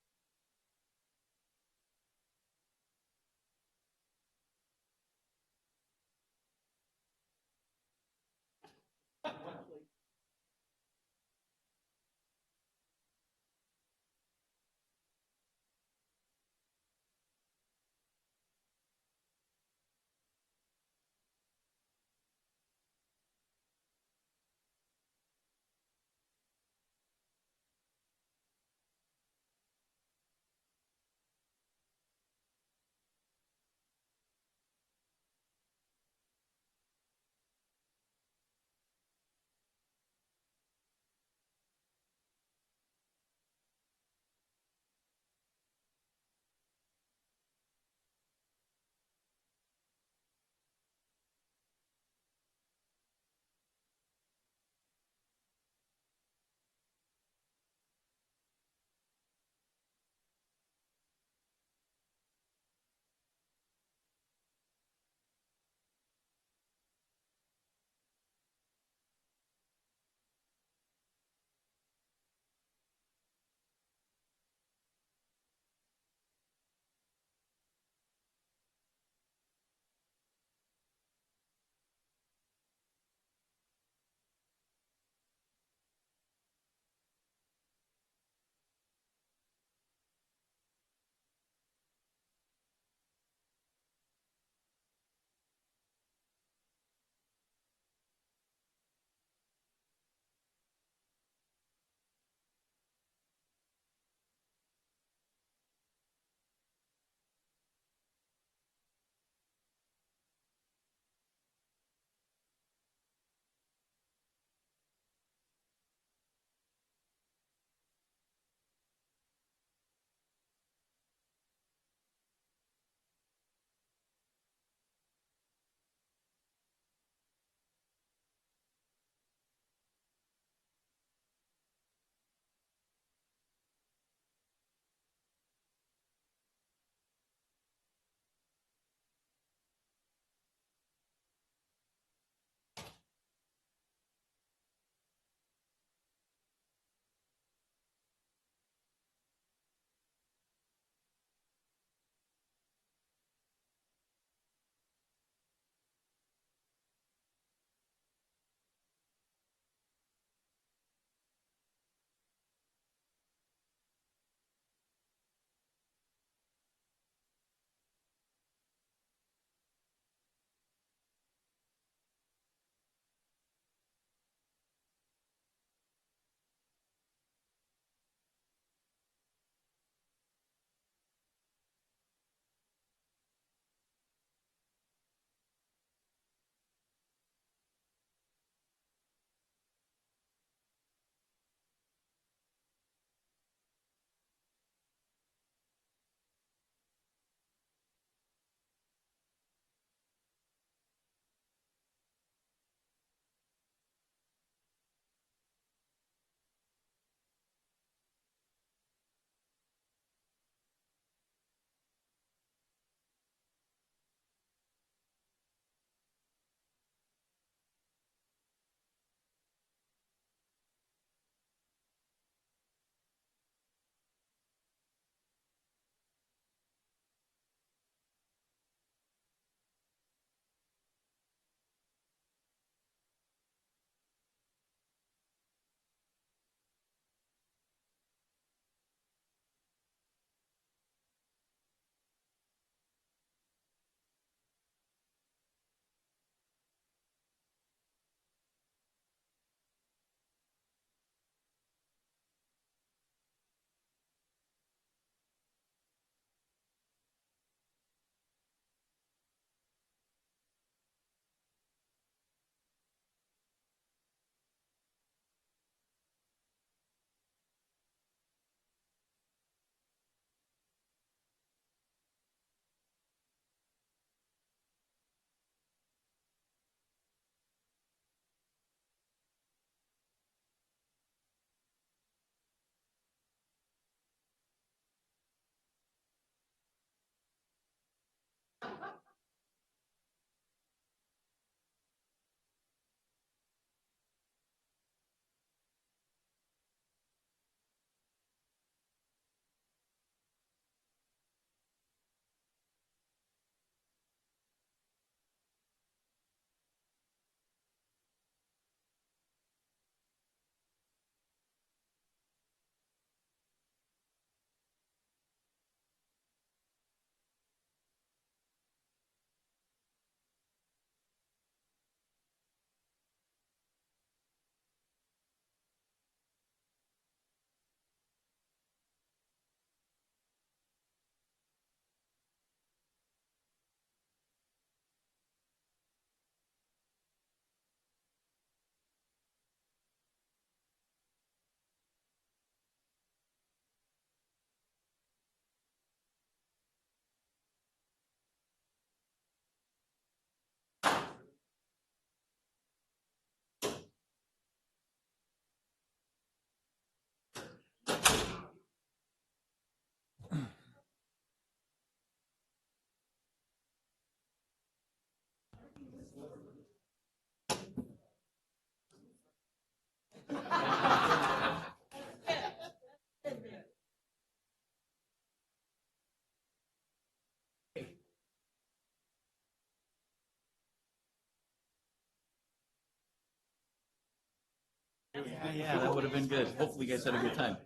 Yeah, that would have been good. Hopefully you guys had a good time.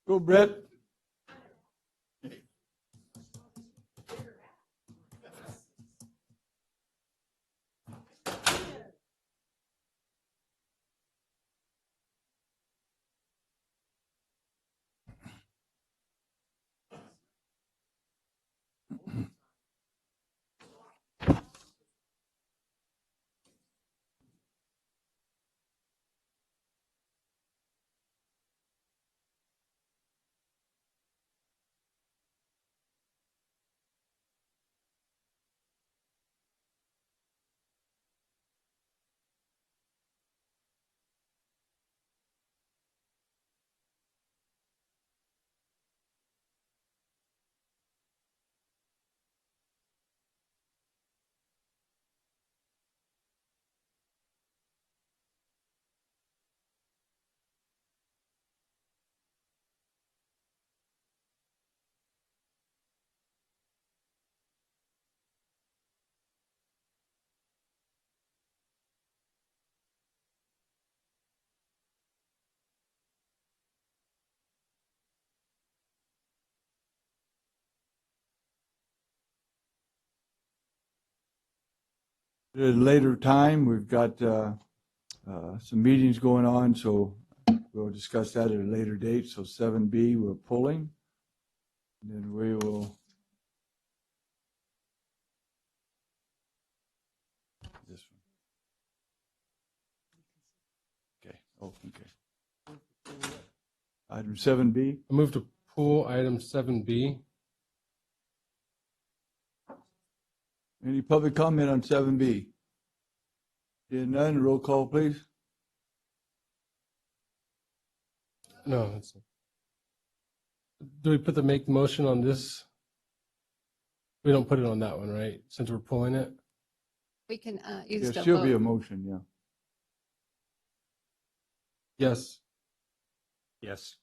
Go, Brett. At a later time, we've got some meetings going on, so we'll discuss that at a later date. So 7B, we're pulling. And then we will. This one. Okay. Oh, okay. Item 7B. I move to pull item 7B. Any public comment on 7B? Seeing none, roll call, please. No, it's, do we put the make motion on this? We don't put it on that one, right? Since we're pulling it? We can, you can There'll still still be a vote. motion, yeah. Yes. Yes.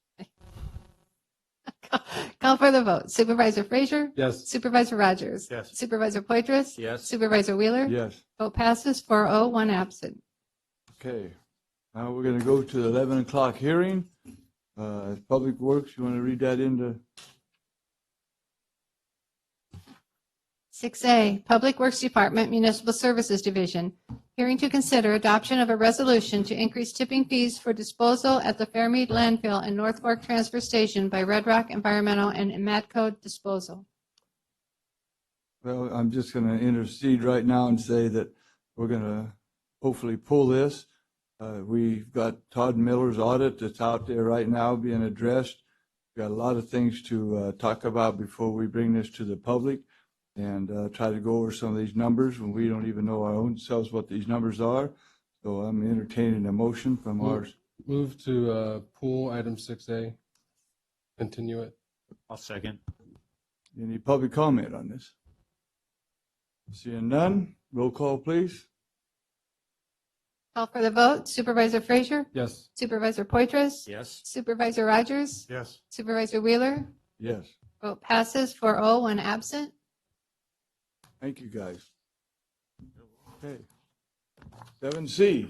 Call for the vote. Supervisor Frazier? Yes. Supervisor Rogers? Yes. Supervisor Poitras? Yes. Supervisor Wheeler? Yes. Vote passes 4-0, one absent. Okay. Now we're going to go to the 11 o'clock hearing. Public Works, you want to read that into? 6A, Public Works Department Municipal Services Division. Hearing to consider adoption of a resolution to increase tipping fees for disposal at the Fairmead Landfill and North Fork Transfer Station by Red Rock Environmental and Matco Disposal. Well, I'm just going to intercede right now and say that we're going to hopefully pull this. We've got Todd Miller's audit that's out there right now being addressed. We've got a lot of things to talk about before we bring this to the public and try to go over some of these numbers when we don't even know our own selves what these numbers are. So I'm entertaining a motion from ours. Move to pull item 6A. Continue it. I'll second. Any public comment on this? Seeing none, roll call, please. Call for the vote. Supervisor Frazier? Yes. Supervisor Poitras? Yes. Supervisor Rogers? Yes. Supervisor Wheeler? Yes. Vote passes 4-0, one absent. Thank you, guys. Okay. 7C.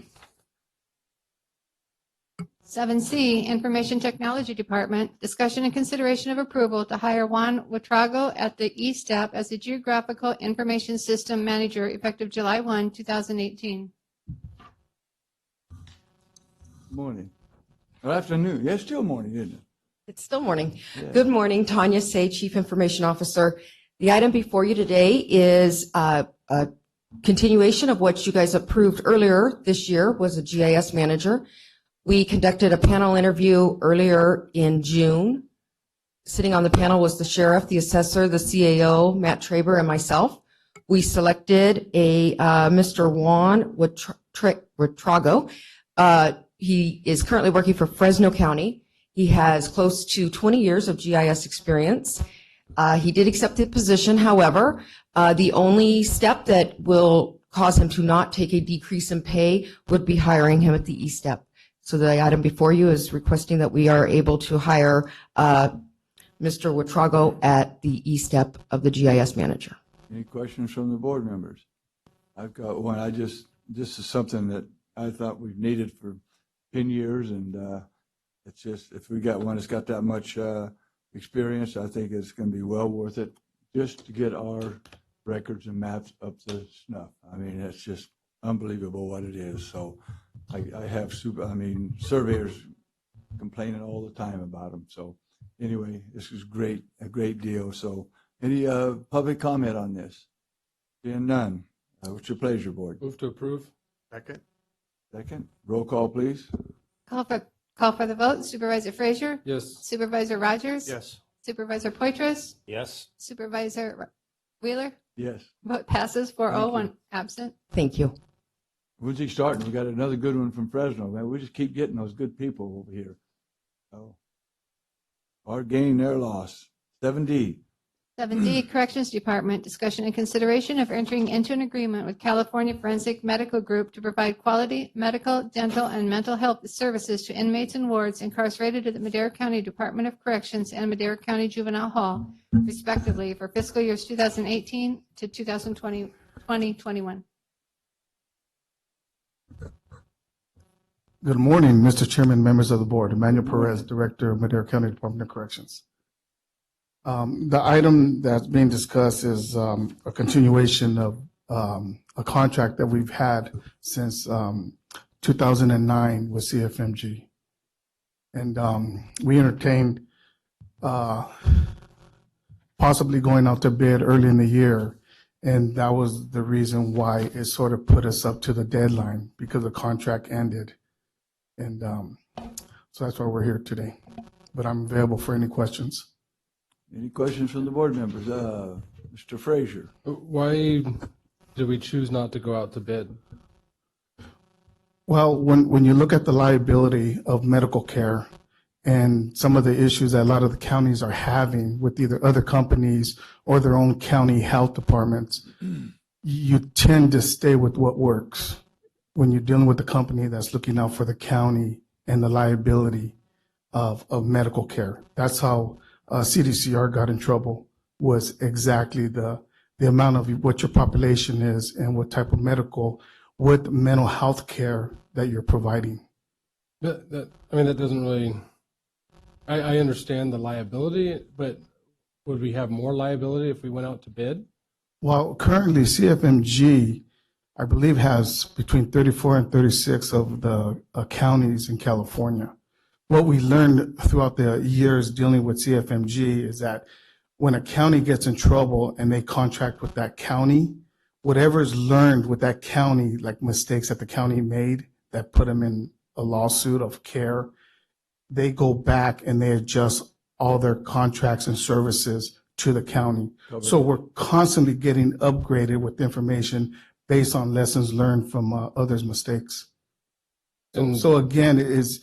7C, Information Technology Department, discussion and consideration of approval to hire Juan Watrago at the ESTAP as the Geographical Information System Manager effective July 1, 2018. Morning. Or afternoon. Yeah, still morning, isn't it? It's still morning. Yeah. Good morning, Tanya Say, Chief Information Officer. The item before you today is a continuation of what you guys approved earlier this year, was a GIS manager. We conducted a panel interview earlier in June. Sitting on the panel was the sheriff, the assessor, the CAO, Matt Traber, and myself. We selected a Mr. Juan Watrago. He is currently working for Fresno County. He has close to 20 years of GIS experience. He did accept the position. However, the only step that will cause him to not take a decrease in pay would be hiring him at the E-step. So the item before you is requesting that we are able to hire Mr. Watrago at the E-step of the GIS manager. Any questions from the board members? I've got one. This is something that I thought we've needed for 10 years, and it's just, if we got one that's got that much experience, I think it's going to be well worth it just to get our records and maps up to snuff. I mean, it's just unbelievable what it is. So I have surveyors complaining all the time about them. So anyway, this is great, a great deal. So any public comment on this? Seeing none. What's your pleasure, board? Move to approve. Second? Second. Roll call, please. Call for the vote. Supervisor Frazier? Yes. Supervisor Rogers? Yes. Supervisor Poitras? Yes. Supervisor Wheeler? Yes. Vote passes 4-0, Thank you. one absent. Thank you. When's he starting? We got another good one from Fresno, man. We just keep getting those good people over here. So, our gain, their loss. 7D. 7D, Corrections Department, discussion and consideration of entering into an agreement with California Forensic Medical Group to provide quality medical, dental, and mental health services to inmates and wards incarcerated at the Madera County Department of Corrections and Madera County Juvenile Hall, respectively, for fiscal years 2018 to 2021. Good morning, Mr. Chairman, members of the board. Emmanuel Perez, Director of Madera County Department of Corrections. The item that's being discussed is a continuation of a contract that we've had since 2009 with CFMG. And we entertained possibly going out to bid early in the year. And that was the reason why it sort of put us up to the deadline, because the contract ended. And so that's why we're here today. But I'm available for any questions. Any questions from the board members? Mr. Frazier. Why did we choose not to go out to bid? Well, when you look at the liability of medical care and some of the issues that a lot of the counties are having with either other companies or their own county health departments, you tend to stay with what works when you're dealing with a company that's looking out for the county and the liability of medical care. That's how CDCR got in trouble, was exactly the amount of what your population is and what type of what mental health care that you're providing. That doesn't really, I understand the liability, but would we have more liability if we went out to bid? Well, currently CFMG, I believe, has between 34 and 36 of the counties in California. What we learned throughout the years dealing with CFMG is that when a county gets in trouble and they contract with that county, whatever is learned with that county, like mistakes that the county made that put them in a lawsuit of care, they go back and they adjust all their contracts and services to the county. So we're constantly getting upgraded with information based on lessons learned from others' mistakes. So again, it is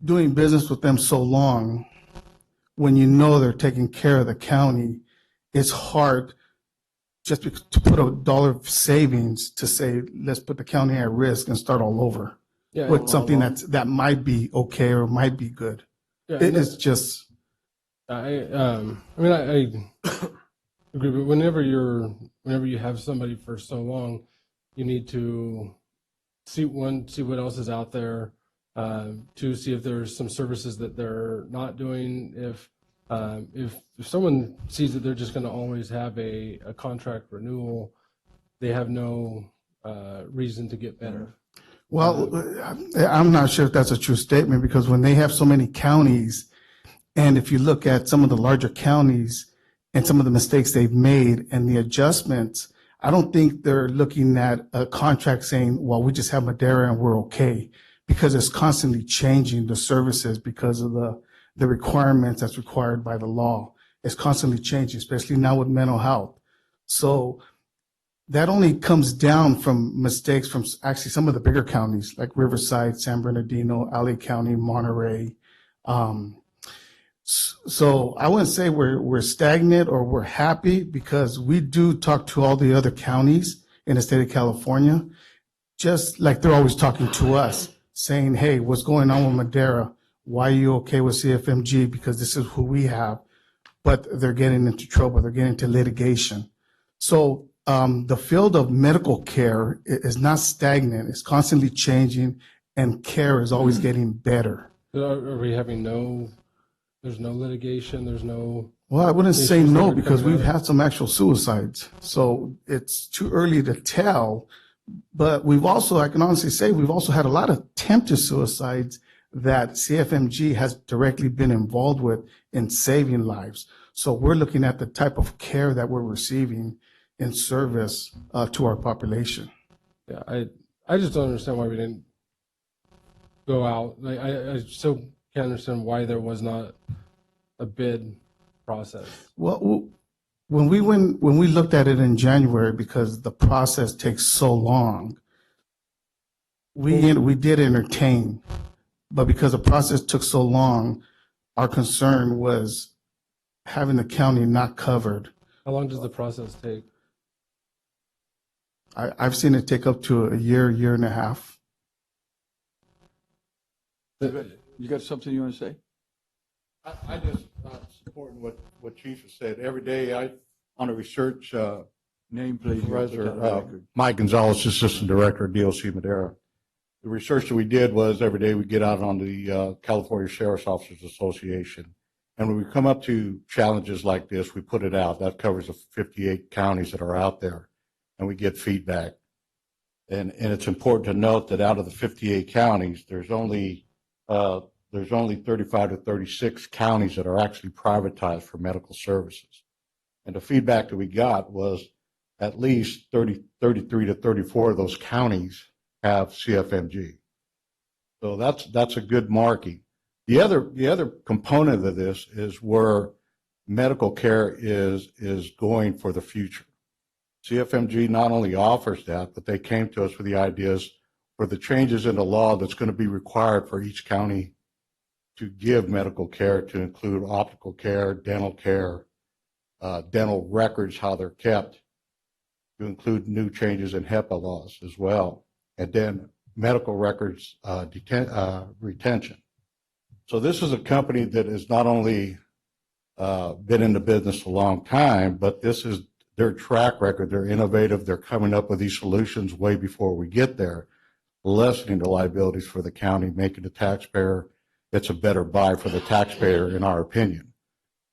doing business with them so long, when you know they're taking care of the county, it's hard just to put $1 of savings to say, let's put the county at risk and start all over with something that might be okay or might be good. Yeah, it is just. I agree, but whenever you have somebody for so long, you need to see what else is out there. To see if there's some services that they're not doing. If someone sees that they're just going to always have a contract renewal, they have no reason to get better. Well, I'm not sure if that's a true statement, because when they have so many counties, and if you look at some of the larger counties and some of the mistakes they've made and the adjustments, I don't think they're looking at a contract saying, well, we just have Madera and we're okay. Because it's constantly changing the services because of the requirements that's required by the law. It's constantly changing, especially now with mental health. So that only comes down from mistakes from actually some of the bigger counties like Riverside, San Bernardino, LA County, Monterey. So I wouldn't say we're stagnant or we're happy, because we do talk to all the other counties in the state of California, just like they're always talking to us, saying, hey, what's going on with Madera? Why are you okay with CFMG? Because this is who we have. But they're getting into trouble. They're getting into litigation. So the field of medical care is not stagnant. It's constantly changing, and care is always getting better. Are we having there's no litigation, there's no? Well, I wouldn't say issues that no are because coming we've out? had some actual suicides. So it's too early to tell. But we've also, I can honestly say, we've also had a lot of attempted suicides that CFMG has directly been involved with in saving lives. So we're looking at the type of care that we're receiving in service to our population. Yeah, I just don't understand why we didn't go out. Like, I still can't understand why there was not a bid process. Well, when we looked at it in January, because the process takes so long, we did entertain, but because the process took so long, our concern was having the county not covered. How long does the process take? I've seen it take up to a year and a half. You got something you want to say? I just supporting what Chief has said. Every day on a research, Name, please. Supervisor Mike Gonzalez, Assistant Director of DOC Madera. The research that we did was every day we get out on the California Sheriff's Officers Association. And when we come up to challenges like this, we put it out. That covers the 58 counties that are out there, and we get feedback. And it's important to note that out of the 58 counties, there's only 35 to 36 counties that are actually privatized for medical services. And the feedback that we got was at least 33 to 34 of those counties have CFMG. So that's a good marking. The other component of this is where medical care is going for the future. CFMG not only offers that, but they came to us with the ideas for the changes in the law that's going to be required for each county to give medical care, to include optical care, dental records, how they're kept, to include new changes in HIPAA laws as well, and then medical records retention. So this is a company that has not only been in the business a long time, but this is their track record. They're innovative. They're coming up with these solutions way before we get there, lessening the liabilities for the county, making the taxpayer, it's a better buy for the taxpayer, in our opinion.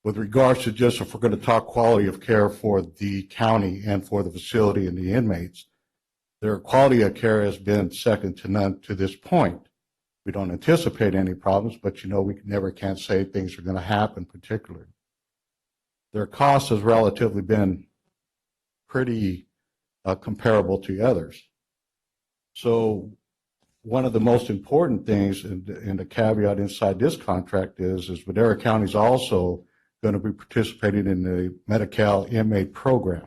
With regards to just if we're going to talk quality of care for the county and for the facility and the inmates, their quality of care has been second to none to this point. We don't anticipate any problems, but we never can't say things are going to happen particularly. Their cost has relatively been pretty comparable to others. So one of the most important things, and the caveat inside this contract is Madera County is also going to be participating in the Medi-Cal inmate program.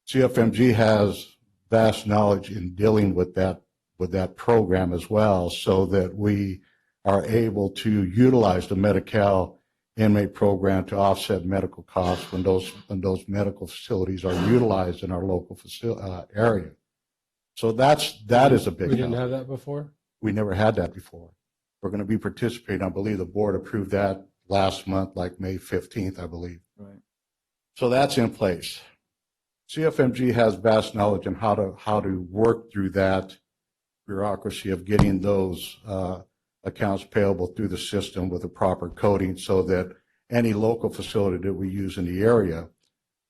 CFMG has vast knowledge in dealing with that program as well, so that we are able to utilize the Medi-Cal inmate program to offset medical costs when those medical facilities are utilized in our local area. So that is a big We didn't help. have that before? We never had that before. We're going to be participating. I believe the board approved that last month, like May 15th, I believe. Right. So that's in place. CFMG has vast knowledge on how to work through that bureaucracy of getting those accounts payable through the system with a proper coding, so that any local facility that we use in the area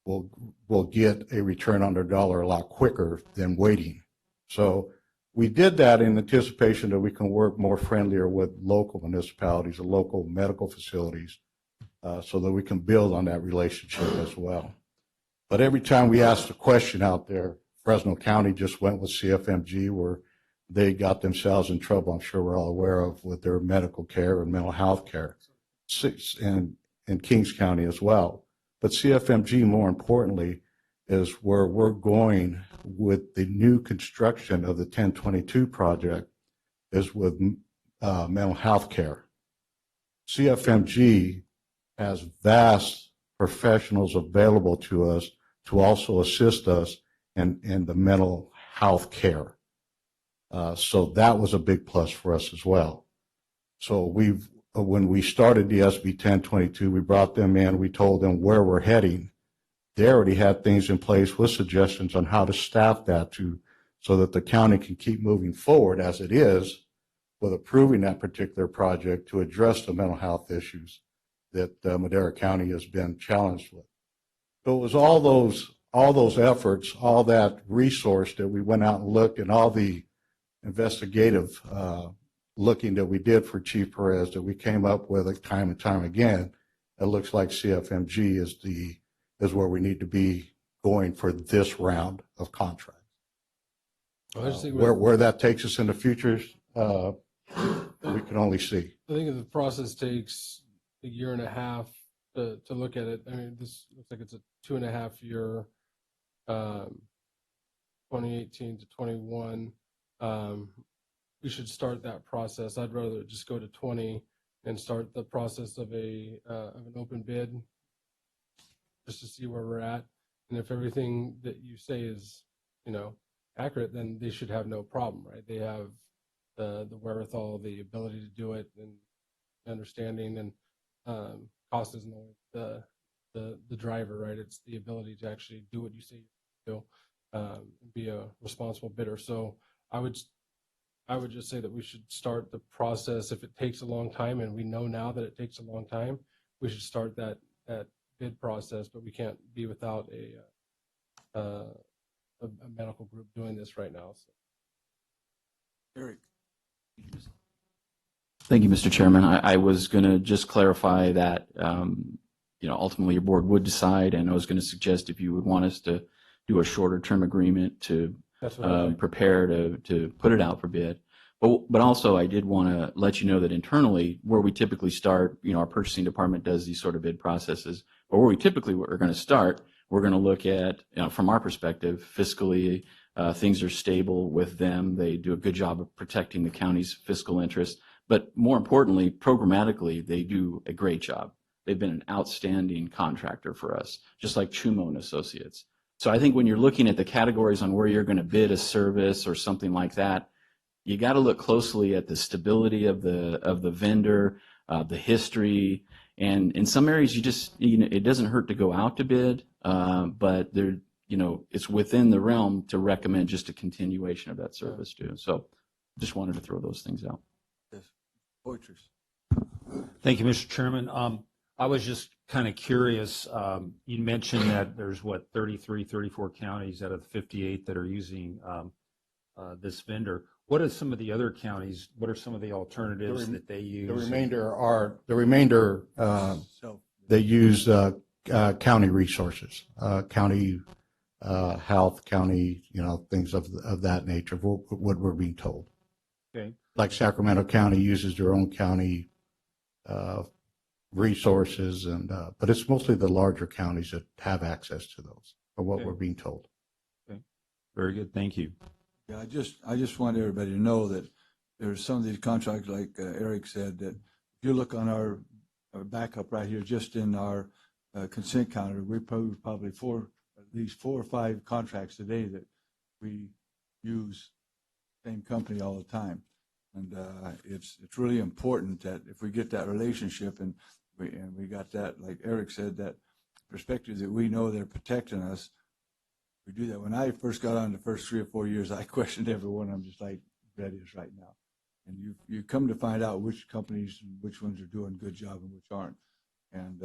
will get a return on their dollar a lot quicker than waiting. So we did that in anticipation that we can work more friendlier with local municipalities and local medical facilities, so that we can build on that relationship as well. But every time we asked a question out there, Fresno County just went with CFMG, where they got themselves in trouble, I'm sure we're all aware of, with their medical care and mental health care, and Kings County as well. But CFMG, more importantly, is where we're going with the new construction of the 1022 project, is with mental health care. CFMG has vast professionals available to us to also assist us and the mental health care. So that was a big plus for us as well. So when we started the SB 1022, we brought them in, we told them where we're heading. They already had things in place with suggestions on how to staff that so that the county can keep moving forward as it is with approving that particular project to address the mental health issues that Madera County has been challenged with. So it was all those efforts, all that resource that we went out and looked, and all the investigative looking that we did for Chief Perez that we came up with time and time again. It looks like CFMG is where we need to be going for this round of contracts. Where that takes us in the future, we can only see. I think if the process takes a year and a half to look at it, I mean, this looks like it's a 2.5 year, 2018 to 21. We should start that process. I'd rather just go to 20 and start the process of an open bid, just to see where we're at. And if everything that you say is, accurate, then they should have no problem, right? They have the wherewithal, the ability to do it, and understanding, and cost isn't only the driver, right? It's the ability to actually do what you say you do, and be a responsible bidder. So I would just say that we should start the process. If it takes a long time, and we know now that it takes a long time, we should start that bid process, but we can't be without a medical group doing this right now. So. Eric. Thank you, Mr. Chairman. I was going to just clarify that, ultimately your board would decide, and I was going to suggest if you would want us to do a shorter term agreement to prepare to put it out for bid. But also I did want to let you know that internally, where we typically start, our purchasing department does these sort of bid processes, but where we typically are going to start, we're going to look at, from our perspective, fiscally, things are stable with them. They do a good job of protecting the county's fiscal interests. But more importantly, programmatically, they do a great job. They've been an outstanding contractor for us, just like Chumo and Associates. So I think when you're looking at the categories on where you're going to bid a service or something like that, you got to look closely at the stability of the vendor, the history, and in some areas it doesn't hurt to go out to bid, but there, it's within the realm to recommend just a continuation of that service too. So just wanted to throw those things out. Yes. Poitras. Thank you, Mr. Chairman. I was just kind of curious. You mentioned that there's 33, 34 counties out of the 58 that are using this vendor. What are some of the other counties? What are some of the alternatives that they use? The remainder they use county resources, county health, county, things of that nature. What we're being told. Okay. Like Sacramento County uses their own county resources, but it's mostly the larger counties that have access to those, or what we're being told. Okay. Very good. Thank you. Yeah, I just want everybody to know that there's some of these contracts, like Eric said, that if you look on our backup right here, just in our consent counter, we probably at least 4 or 5 contracts today that we use the same company all the time. And it's really important that if we get that relationship and we got that, like Eric said, that perspective that we know they're protecting us, we do that. When I first got on the first 3 or 4 years, I questioned everyone. I'm just like Brett is right now. And you come to find out which companies, which ones are doing a good job and which aren't. And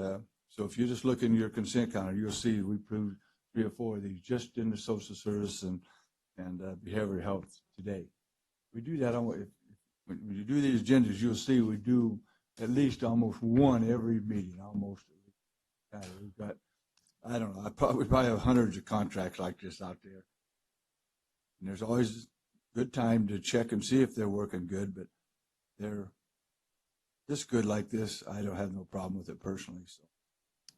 so if you just look in your consent counter, you'll see we proved 3 or 4 of these just in the social service and behavioral health today. We do that when you do these agendas, you'll see we do at least almost one every meeting, almost. We've got, I don't know, we probably have hundreds of contracts like this out there. And there's always good time to check and see if they're working good, but they're this good like this, I don't have no problem with it personally. So.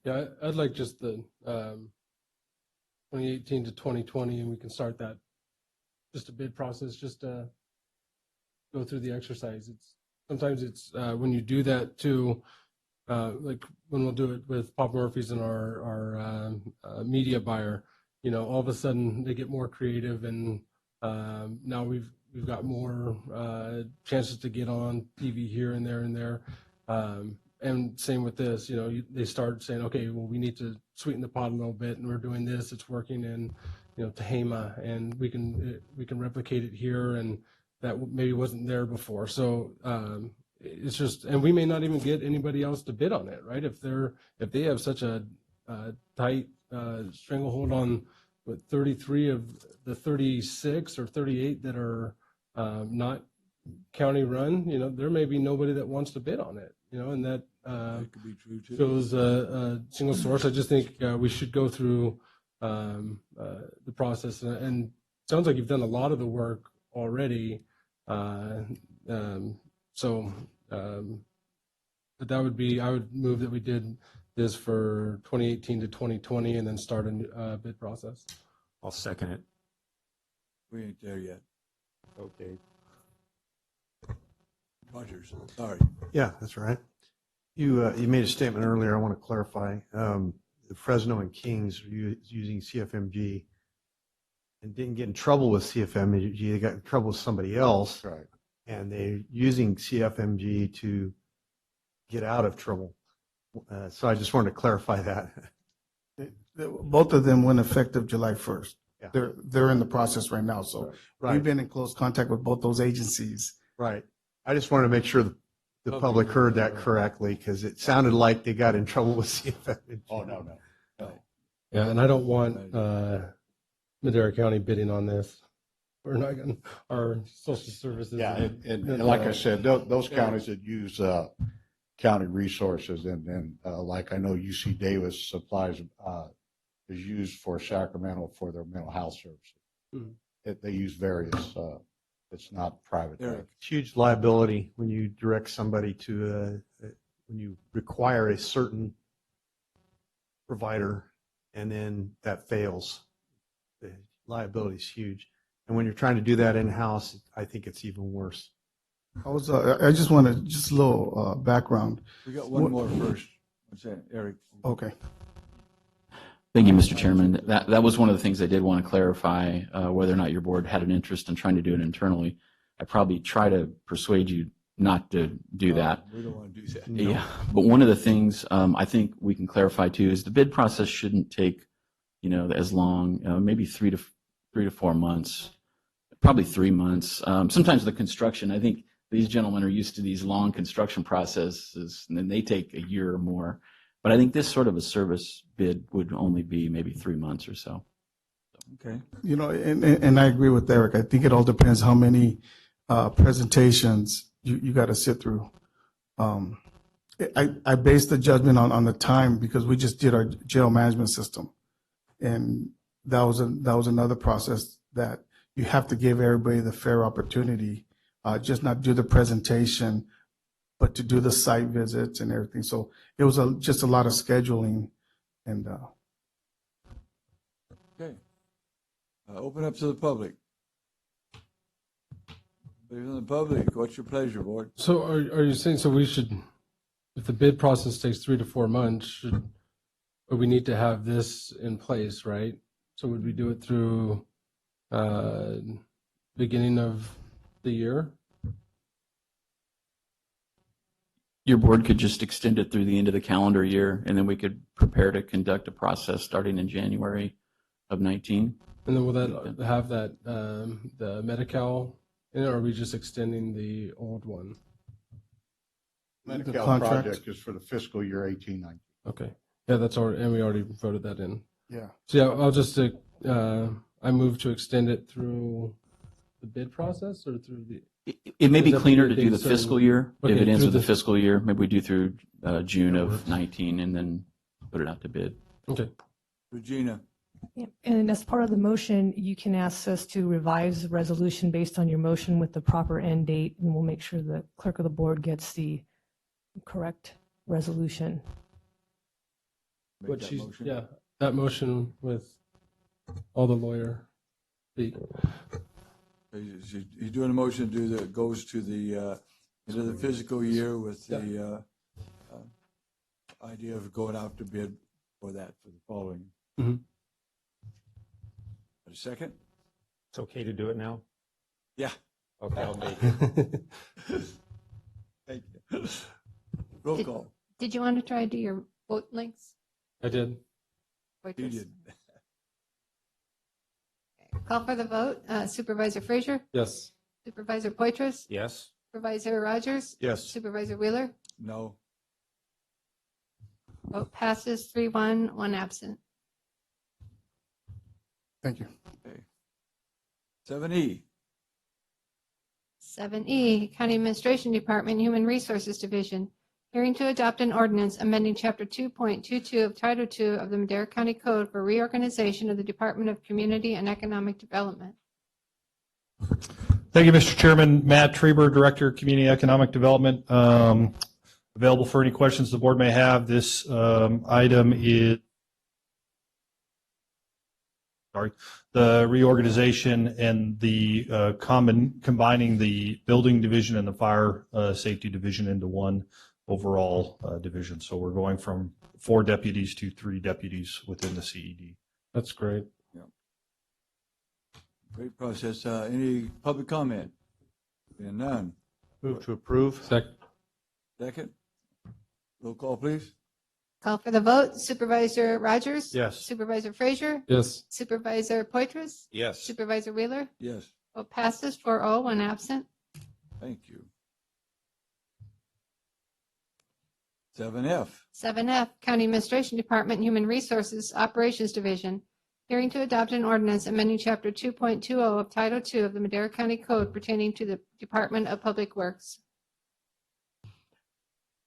Yeah, I'd like just the 2018 to 2020, and we can start that, just a bid process, just to go through the exercise. Sometimes it's when you do that too, like when we'll do it with Pop Murphy's and our media buyer, all of a sudden they get more creative, and now we've got more chances to get on TV here and there. And same with this, they start saying, okay, well, we need to sweeten the pot a little bit, and we're doing this. It's working in, Tehama, and we can replicate it here, and that maybe wasn't there before. So it's just, and we may not even get anybody else to bid on it, right? If they have such a tight stranglehold on 33 of the 36 or 38 that are not county run, there may be nobody that wants to bid on it, and that could be true too. shows a single source. I just think we should go through the process, and it sounds like you've done a lot of the work already. But that would be, I would move that we did this for 2018 to 2020 and then start a bid process. I'll second it. We ain't there yet. Okay. Rogers, sorry. Yeah, that's right. You made a statement earlier. I want to clarify. The Fresno and Kings are using CFMG and didn't get in trouble with CFMG. They got in trouble with somebody else. Right. And they're using CFMG to get out of trouble. So I just wanted to clarify that. Both of them went effective July 1st. Yeah. They're in the process right now. So Right. we've been in close contact with both those agencies. Right. I just wanted to make sure the public heard that correctly, because it sounded like they got in trouble with CFMG. Oh, no. Yeah, and I don't want Madera County bidding on this. We're not going, our social services. Yeah, and like I said, those counties that use county resources, and like I know UC Davis supplies is used for Sacramento for their mental health services. Mhm. They use various, it's not private. Eric. It's huge liability when you direct somebody to, when you require a certain provider and then that fails. The liability is huge. And when you're trying to do that in-house, I think it's even worse. I just wanted just a little background. We got one more first. What's that, Eric? Okay. Thank you, Mr. Chairman. That was one of the things I did want to clarify, whether or not your board had an interest in trying to do it internally. I probably try to persuade you not to do that. We don't want to do that. Yeah, but one of the things I think we can clarify too is the bid process shouldn't take, as long, maybe 3 to 4 months, probably 3 months. Sometimes the construction, I think these gentlemen are used to these long construction processes, and then they take a year or more. But I think this sort of a service bid would only be maybe 3 months or so. Okay. And I agree with Eric. I think it all depends how many presentations you got to sit through. I based the judgment on the time because we just did our jail management system, and that was another process that you have to give everybody the fair opportunity, just not do the presentation, but to do the site visits and everything. So it was just a lot of scheduling, and Okay. Open up to the public. From the public, what's your pleasure, board? So are you saying, so we should, if the bid process takes 3 to 4 months, but we need to have this in place, right? So would we do it through beginning of the year? Your board could just extend it through the end of the calendar year, and then we could prepare to conduct a process starting in January of 19. And then will that have that, the Medi-Cal, in it, or are we just extending the old one? Medi-Cal contract. project is for the fiscal year 18-19. Okay. Yeah, that's already, and we already voted that in. yeah. So yeah, I'll just, I move to extend it through the bid process or through the, It may be Does that cleaner to make do the certain- fiscal year. If Okay, it ends through with the the- fiscal year, maybe we do through June That of works. 19 and then put it out to bid. okay. Regina. Yeah, and as part of the motion, you can ask us to revise the resolution based on your motion with the proper end date, and we'll make sure the clerk of the board gets the correct resolution. Make What that she's, motion. yeah, that motion with all the lawyer speak. He's doing a motion to do that, goes to the end of the fiscal year with the idea of going out to bid for that for the following. Mhm. Second? It's okay to do it now? Yeah. Okay, I'll make it. Thank you. Roll call. Did you want to try to do your vote links? I did. You did. Call for the vote. Supervisor Frazier? Yes. Supervisor Poitras? Yes? Supervisor Rogers? Yes. Supervisor Wheeler? No. Vote passes 3-1, one absent. Thank you. Okay. 7E. 7E, County Administration Department, Human Resources Division. Hearing to adopt an ordinance amending Chapter 2.22 of Title II of the Madera County Code for reorganization of the Department of Community and Economic Development. Thank you, Mr. Chairman. Matt Treber, Director of Community Economic Development. Available for any questions the board may have. This item is the reorganization and the combining the building division and the fire safety division into one overall division. So we're going from 4 deputies to 3 deputies within the CED. That's great. Great process. Any public comment? Being none. Move to approve. Second? Roll call, please. Call for the vote. Supervisor Rogers? Yes. Supervisor Frazier? Yes. Supervisor Poitras? Yes. Supervisor Wheeler? Yes. Vote passes 4-0, one absent. Thank you. 7F. 7F, County Administration Department, Human Resources Operations Division. Hearing to adopt an ordinance amending Chapter 2.20 of Title II of the Madera County Code pertaining to the Department of Public Works.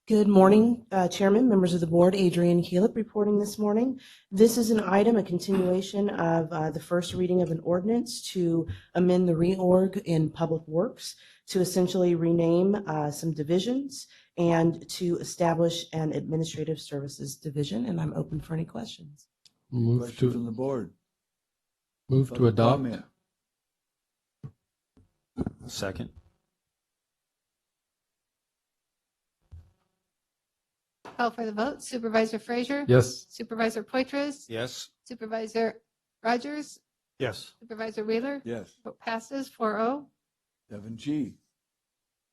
Good morning, Chairman, members of the board. Adrienne Keelip reporting this morning. This is an item, a continuation of the first reading of an ordinance to amend the reorg in Public Works to essentially rename some divisions and to establish an administrative services division. And I'm open for any questions. Questions from the board? Move to Public adopt. comment? Second? Call for the vote. Supervisor Frazier? Yes. Supervisor Poitras? Yes? Supervisor Rogers? Yes. Supervisor Wheeler? Yes. Vote passes 4-0. 7G.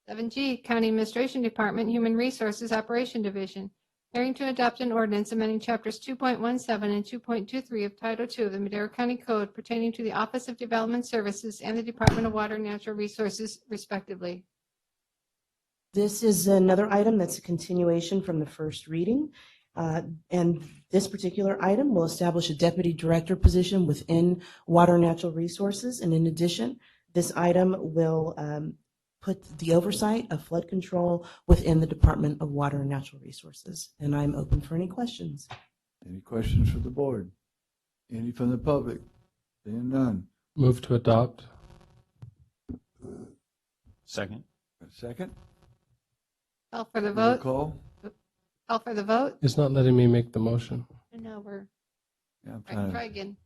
7G, County Administration Department, Human Resources Operation Division. Hearing to adopt an ordinance amending Chapters 2.17 and 2.23 of Title II of the Madera County Code pertaining to the Office of Development Services and the Department of Water and Natural Resources, respectively. This is another item that's a continuation from the first reading. And this particular item will establish a deputy director position within Water and Natural Resources. And in addition, this item will put the oversight of flood control within the Department of Water and Natural Resources. And I'm open for any questions. Any questions from the board? Any from the public? Being none. Move to adopt. Second? Second? Call for the Roll vote. call? Call for the vote. It's not letting me make the motion. No, we're, Yeah, I'm I can trying try to. again.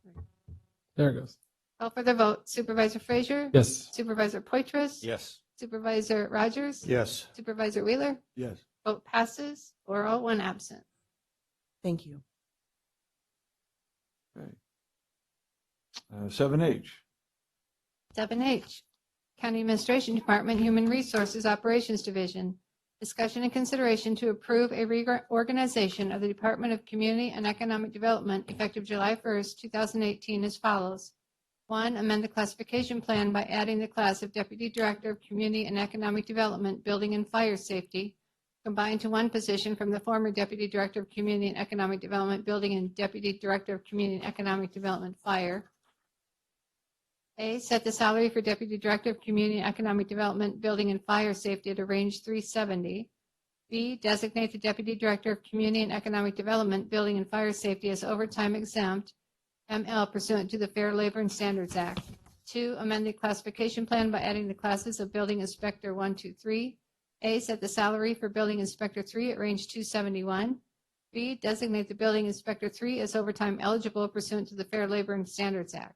There it goes. Call for the vote. Supervisor Frazier? Yes. Supervisor Poitras? Yes. Supervisor Rogers? Yes. Supervisor Wheeler? Yes. Vote passes 4-0, one absent. Thank you. Okay. 7H. 7H, County Administration Department, Human Resources Operations Division. Discussion and consideration to approve a reorganization of the Department of Community and Economic Development effective July 1st, 2018 as follows. 1, amend the classification plan by adding the class of Deputy Director of Community and Economic Development, Building and Fire Safety, combined to one position from the former Deputy Director of Community and Economic Development, Building and Deputy Director of Community and Economic Development, Fire. A, set the salary for Deputy Director of Community and Economic Development, Building and Fire Safety at a range 370. B, designate the Deputy Director of Community and Economic Development, Building and Fire Safety as overtime exempt, ML pursuant to the Fair Labor and Standards Act. 2, amend the classification plan by adding the classes of Building Inspector 1, 2, 3. A, set the salary for Building Inspector 3 at range 271. B, designate the Building Inspector 3 as overtime eligible pursuant to the Fair Labor and Standards Act.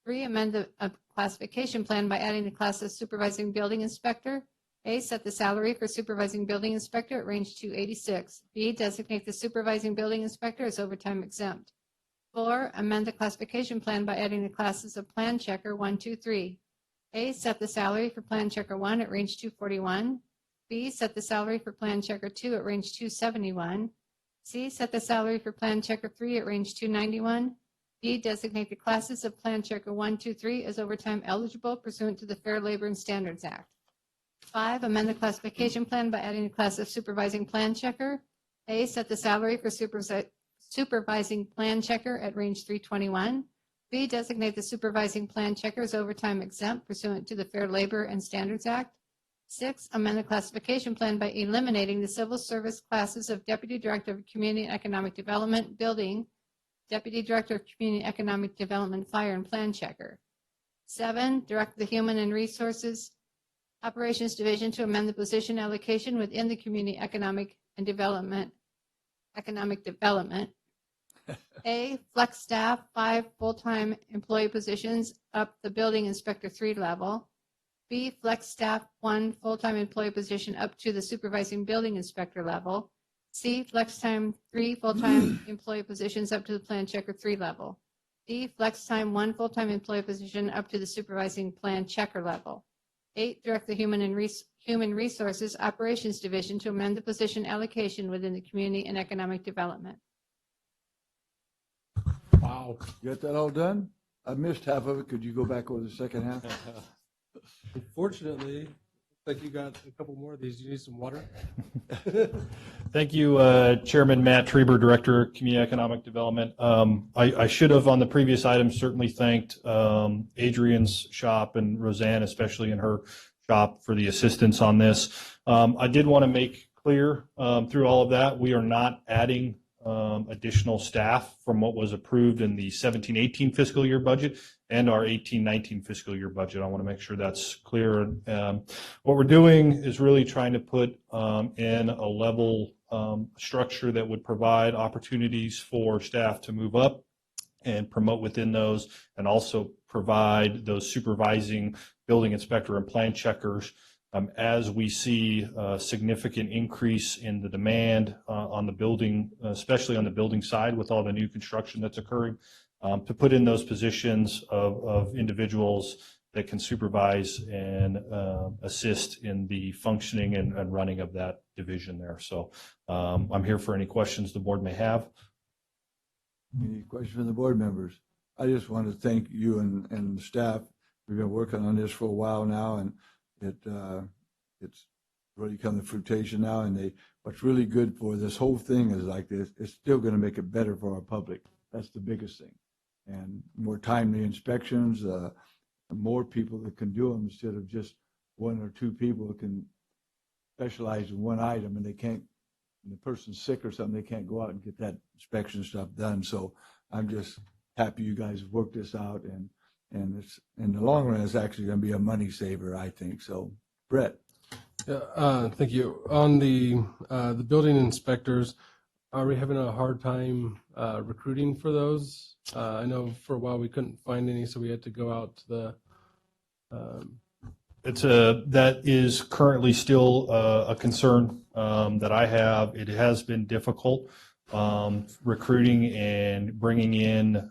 3, amend the classification plan by adding the class of Supervising Building Inspector. A, set the salary for Supervising Building Inspector at range 286. B, designate the Supervising Building Inspector as overtime exempt. 4, amend the classification plan by adding the classes of plan checker 1, 2, 3. A, set the salary for plan checker 1 at range 241. B, set the salary for plan checker 2 at range 271. C, set the salary for plan checker 3 at range 291. D, designate the classes of plan checker 1, 2, 3 as overtime eligible pursuant to the Fair Labor and Standards Act. 5, amend the classification plan by adding the class of supervising plan checker. A, set the salary for supervising plan checker at range 321. B, designate the supervising plan checker as overtime exempt pursuant to the Fair Labor and Standards Act. 6, amend the classification plan by eliminating the civil service classes of Deputy Director of Community and Economic Development, Building, Deputy Director of Community and Economic Development, Fire, and Plan Checker. 7, direct the Human and Resources Operations Division to amend the position allocation within the Community Economic Development. A, flex staff 5 full-time employee positions up the building inspector 3 level. B, flex staff 1 full-time employee position up to the supervising building inspector level. C, flex time 3 full-time employee positions up to the plan checker 3 level. D, flex time 1 full-time employee position up to the supervising plan checker level. 8, direct the Human Resources Operations Division to amend the position allocation within the Community and Economic Development. Wow. You got that all done? I missed half of it. Could you go back over the second half? Unfortunately, looks like you got a couple more of these. Do you need some water? Thank you, Chairman Matt Treber, Director of Community Economic Development. I should have on the previous item certainly thanked Adrian's shop and Roseanne, especially in her shop, for the assistance on this. I did want to make clear through all of that, we are not adding additional staff from what was approved in the 17-18 fiscal year budget and our 18-19 fiscal year budget. I want to make sure that's clear. What we're doing is really trying to put in a level structure that would provide opportunities for staff to move up and promote within those, and also provide those supervising building inspector and plan checkers as we see a significant increase in the demand on the building, especially on the building side with all the new construction that's occurring, to put in those positions of individuals that can supervise and assist in the functioning and running of that division there. So I'm here for any questions the board may have. Any questions from the board members? I just want to thank you and the staff. We've been working on this for a while now, and it's really come to fruition now. And what's really good for this whole thing is like this, it's still going to make it better for our public. That's the biggest thing. And more timely inspections, more people that can do them instead of just 1 or 2 people that can specialize in one item, and they can't, when the person's sick or something, they can't go out and get that inspection stuff done. So I'm just happy you guys have worked this out, and it's, in the long run, it's actually going to be a money saver, I think. So, Brett. Yeah, thank you. On the building inspectors, are we having a hard time recruiting for those? I know for a while we couldn't find any, so we had to go out to the. That is currently still a concern that I have. It has been difficult recruiting and bringing in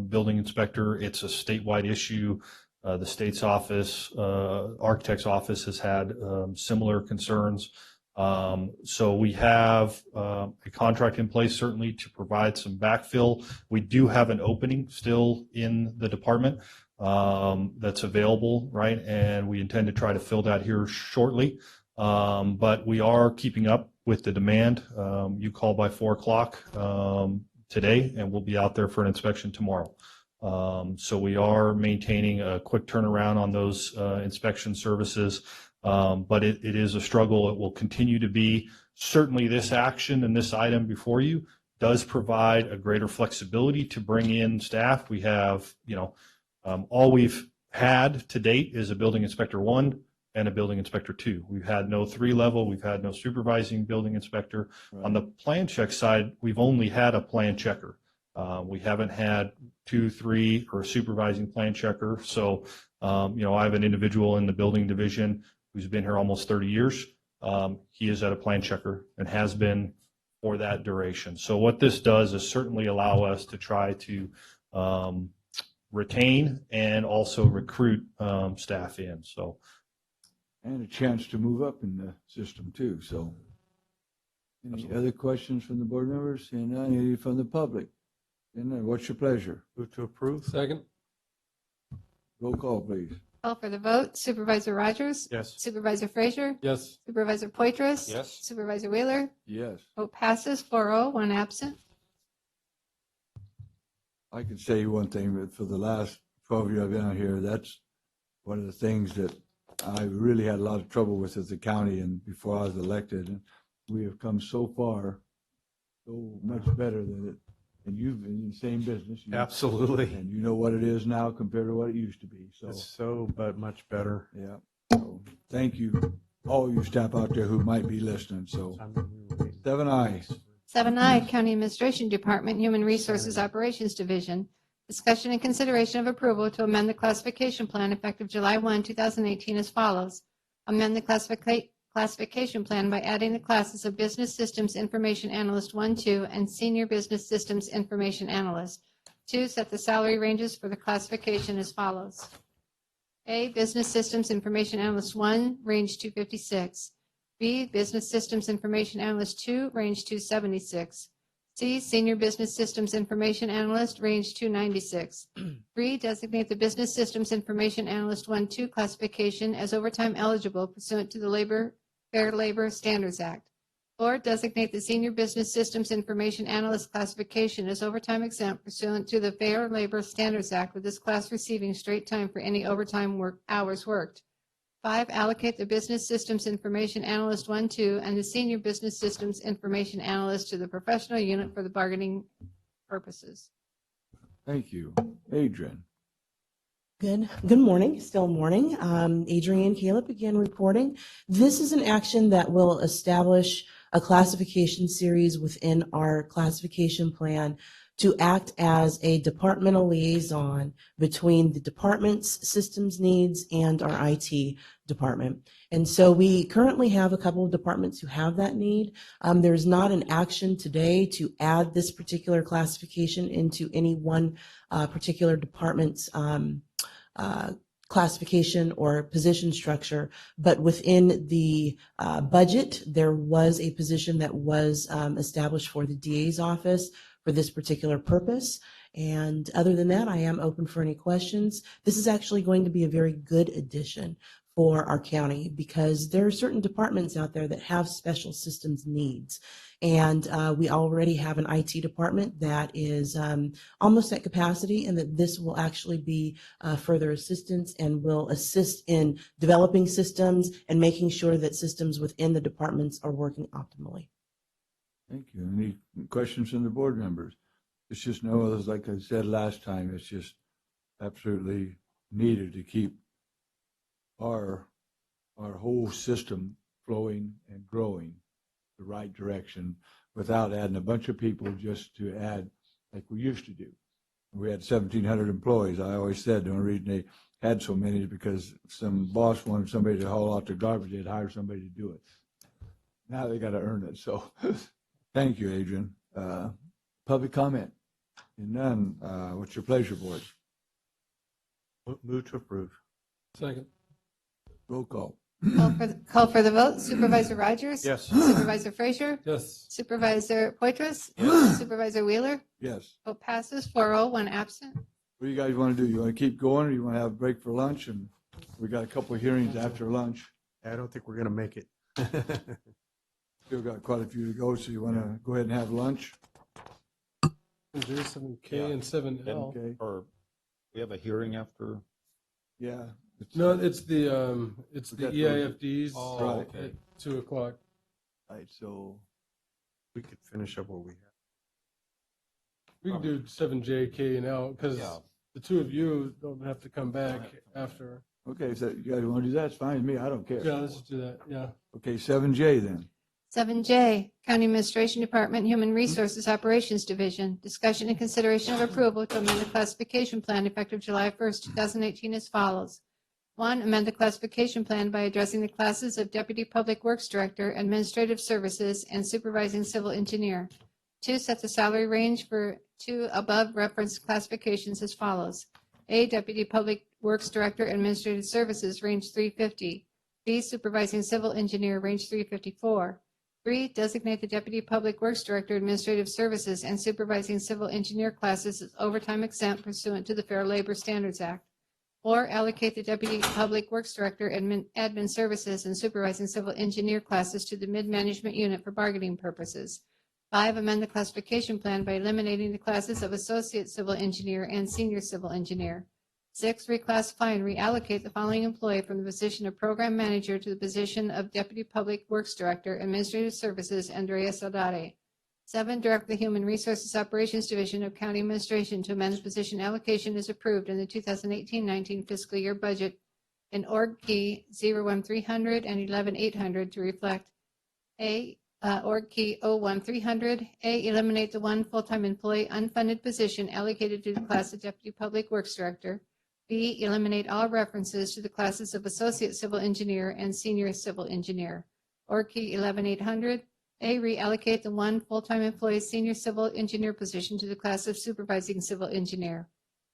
building inspector. It's a statewide issue. The state's office, architect's office, has had similar concerns. So we have a contract in place certainly to provide some backfill. We do have an opening still in the department that's available, right? And we intend to try to fill that here shortly. But we are keeping up with the demand. You call by 4 o'clock today, and we'll be out there for an inspection tomorrow. So we are maintaining a quick turnaround on those inspection services. But it is a struggle. It will continue to be. Certainly this action and this item before you does provide a greater flexibility to bring in staff. We have, all we've had to date is a building inspector 1 and a building inspector 2. We've had no 3 level. We've had no supervising building inspector. Right. On the plan check side, we've only had a plan checker. We haven't had 2, 3, or a supervising plan checker. So, I have an individual in the building division who's been here almost 30 years. He is at a plan checker and has been for that duration. So what this does is certainly allow us to try to retain and also recruit staff in. So, And a chance to move up in the system too, so. Any other questions from the board members? Seeing none, any from the public? Seeing none, what's your pleasure? Move to approve? Second. Roll call, please. Call for the vote. Supervisor Rogers? Yes. Supervisor Frazier? Yes. Supervisor Poitras? Yes. Supervisor Wheeler? Yes. Vote passes 4-0, one absent. I can say one thing, but for the last 12 years I've been out here, that's one of the things that I really had a lot of trouble with as a county and before I was elected. And we have come so far, so much better than it. And you've been in the same business. Absolutely. And you know what it is now compared to what it used to be. So, It's so, but much better. yeah. So thank you, all you staff out there who might be listening. So 7 ayes. 7I, County Administration Department, Human Resources Operations Division. Discussion and consideration of approval to amend the classification plan effective July 1, 2018 as follows. Amend the classification plan by adding the classes of Business Systems Information Analyst 1, 2, and Senior Business Systems Information Analyst. 2, set the salary ranges for the classification as follows. A, Business Systems Information Analyst 1, range 256. B, Business Systems Information Analyst 2, range 276. C, Senior Business Systems Information Analyst, range 296. 3, designate the Business Systems Information Analyst 1-2 classification as overtime eligible pursuant to the Fair Labor Standards Act. 4, designate the Senior Business Systems Information Analyst classification as overtime exempt pursuant to the Fair Labor Standards Act, with this class receiving straight time for any overtime hours worked. 5, allocate the Business Systems Information Analyst 1-2 and the Senior Business Systems Information Analyst to the professional unit for the bargaining purposes. Thank you. Adrian. Good morning, still morning. Adrienne Caleb again reporting. This is an action that will establish a classification series within our classification plan to act as a departmental liaison between the department's systems needs and our IT department. And so we currently have a couple of departments who have that need. There's not an action today to add this particular classification into any one particular department's classification or position structure, but within the budget, there was a position that was established for the DA's office for this particular purpose. And other than that, I am open for any questions. This is actually going to be a very good addition for our county because there are certain departments out there that have special systems needs. And we already have an IT department that is almost at capacity, and that this will actually be further assistance and will assist in developing systems and making sure that systems within the departments are working optimally. Thank you. Any questions from the board members? It's just like I said last time, it's just absolutely needed to keep our whole system flowing and growing the right direction without adding a bunch of people just to add like we used to do. We had 1,700 employees. I always said the only reason they had so many is because some boss wanted somebody to haul out the garbage. They'd hire somebody to do it. Now they got to earn it. So thank you, Adrian. Public comment? And none. What's your pleasure, board? Move to approve. Second. Roll call. Call for the vote. Supervisor Rogers? Yes. Supervisor Frazier? Yes. Supervisor Poitras? Supervisor Wheeler? Yes. Vote passes 4-0, one absent. What do you guys want to do? You want to keep going or you want to have a break for lunch? And we got a couple of hearings after lunch. I don't think we're going to make it. Still got quite a few to go, so you want to go ahead and have lunch? There's 7K and 7L. Okay. Or we have a hearing after? Yeah. No, it's the Forgot the- EIFDs Oh, at okay. 2 o'clock. Right, so We could finish up what we have. We can do 7J, K, and L because Yeah. the two of you don't have to come back after. okay, if you guys want to do that, it's fine with me. I don't care. Yeah, let's just do that. Yeah. Okay, 7J then. 7J, County Administration Department, Human Resources Operations Division. Discussion and consideration of approval to amend the classification plan effective July 1st, 2018 as follows. 1, amend the classification plan by addressing the classes of Deputy Public Works Director, Administrative Services, and Supervising Civil Engineer. 2, set the salary range for 2 above referenced classifications as follows. A, Deputy Public Works Director, Administrative Services, range 350. B, Supervising Civil Engineer, range 354. 3, designate the Deputy Public Works Director, Administrative Services, and Supervising Civil Engineer classes as overtime exempt pursuant to the Fair Labor Standards Act. 4, allocate the Deputy Public Works Director, Admin Services, and Supervising Civil Engineer classes to the Mid-Management Unit for bargaining purposes. 5, amend the classification plan by eliminating the classes of Associate Civil Engineer and Senior Civil Engineer. 6, reclassify and reallocate the following employee from the position of Program Manager to the position of Deputy Public Works Director, Administrative Services, Andrea Saudade. 7, direct the Human Resources Operations Division of County Administration to amend the position allocation as approved in the 2018-19 fiscal year budget in Org Key 01300 and 11800 to reflect A, Org Key 01300, A, eliminate the 1 full-time employee unfunded position allocated to the class of Deputy Public Works Director. B, eliminate all references to the classes of Associate Civil Engineer and Senior Civil Engineer. Org Key 11800, A, reallocate the 1 full-time employee Senior Civil Engineer position to the class of Supervising Civil Engineer.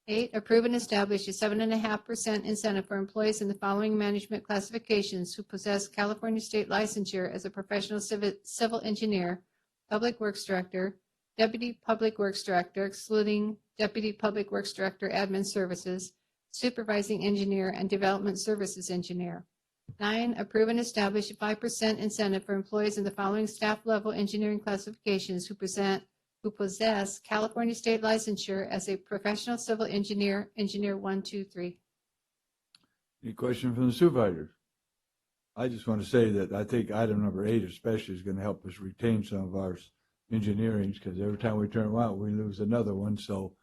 8, approve and establish a 7.5% incentive for employees in the following management classifications who possess California state licensure as a professional civil engineer, Public Works Director, Deputy Public Works Director, excluding Deputy Public Works Director Admin Services, Supervising Engineer, and Development Services Engineer. 9, approve and establish a 5% incentive for employees in the following staff level engineering classifications who possess California state licensure as a professional civil engineer, Engineer 1, 2, 3. Any question from the supervisors? I just want to say that I think item number 8 especially is going to help us retain some of our engineering, because every time we turn around, we lose another one. So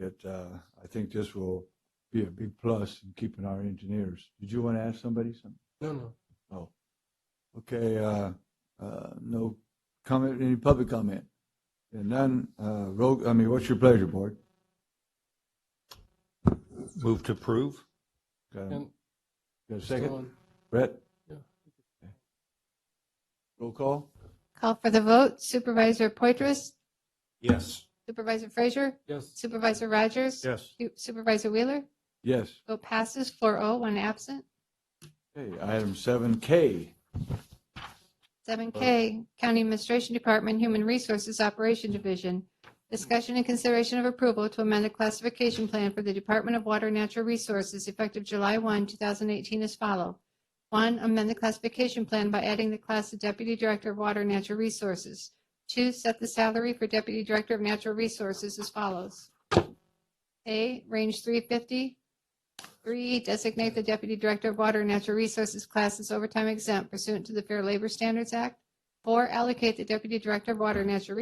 I think this will be a big plus in keeping our engineers. Did you want to ask somebody something? No. Oh, okay. No comment, any public comment? And none, what's your pleasure, board? Move to approve. Got And a still second? on. Brett? Yeah. Okay. Roll call? Call for the vote. Supervisor Poitras, Yes. Supervisor Frazier, Yes. Supervisor Rogers, Yes. Supervisor Wheeler. Yes. Vote passes 4-0, 1 absent. Okay, item 7K. 7K, County Administration Department, Human Resources Operation Division. Discussion and consideration of approval to amend the classification plan for the Department of Water and Natural Resources effective July 1, 2018 as follows. 1, amend the classification plan by adding the class of Deputy Director of Water and Natural Resources. 2, set the salary for Deputy Director of Natural Resources as follows. A, range 350. 3, designate the Deputy Director of Water and Natural Resources class as overtime exempt pursuant to the Fair Labor Standards Act. 4, allocate the Deputy Director of Water and Natural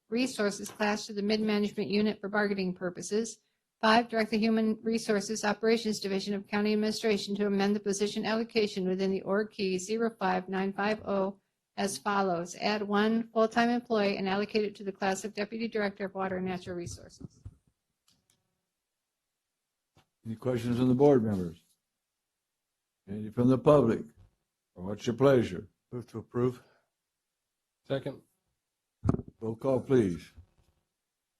Resources class to the Mid-Management Unit for bargaining purposes. 5, direct the Human Resources Operations Division of County Administration to amend the position allocation within the Org Key 05950 as follows. Add 1 full-time employee and allocate it to the class of Deputy Director of Water and Natural Resources. Any questions from the board members? Any from the public? Or what's your pleasure? Move to approve. Second. Roll call, please.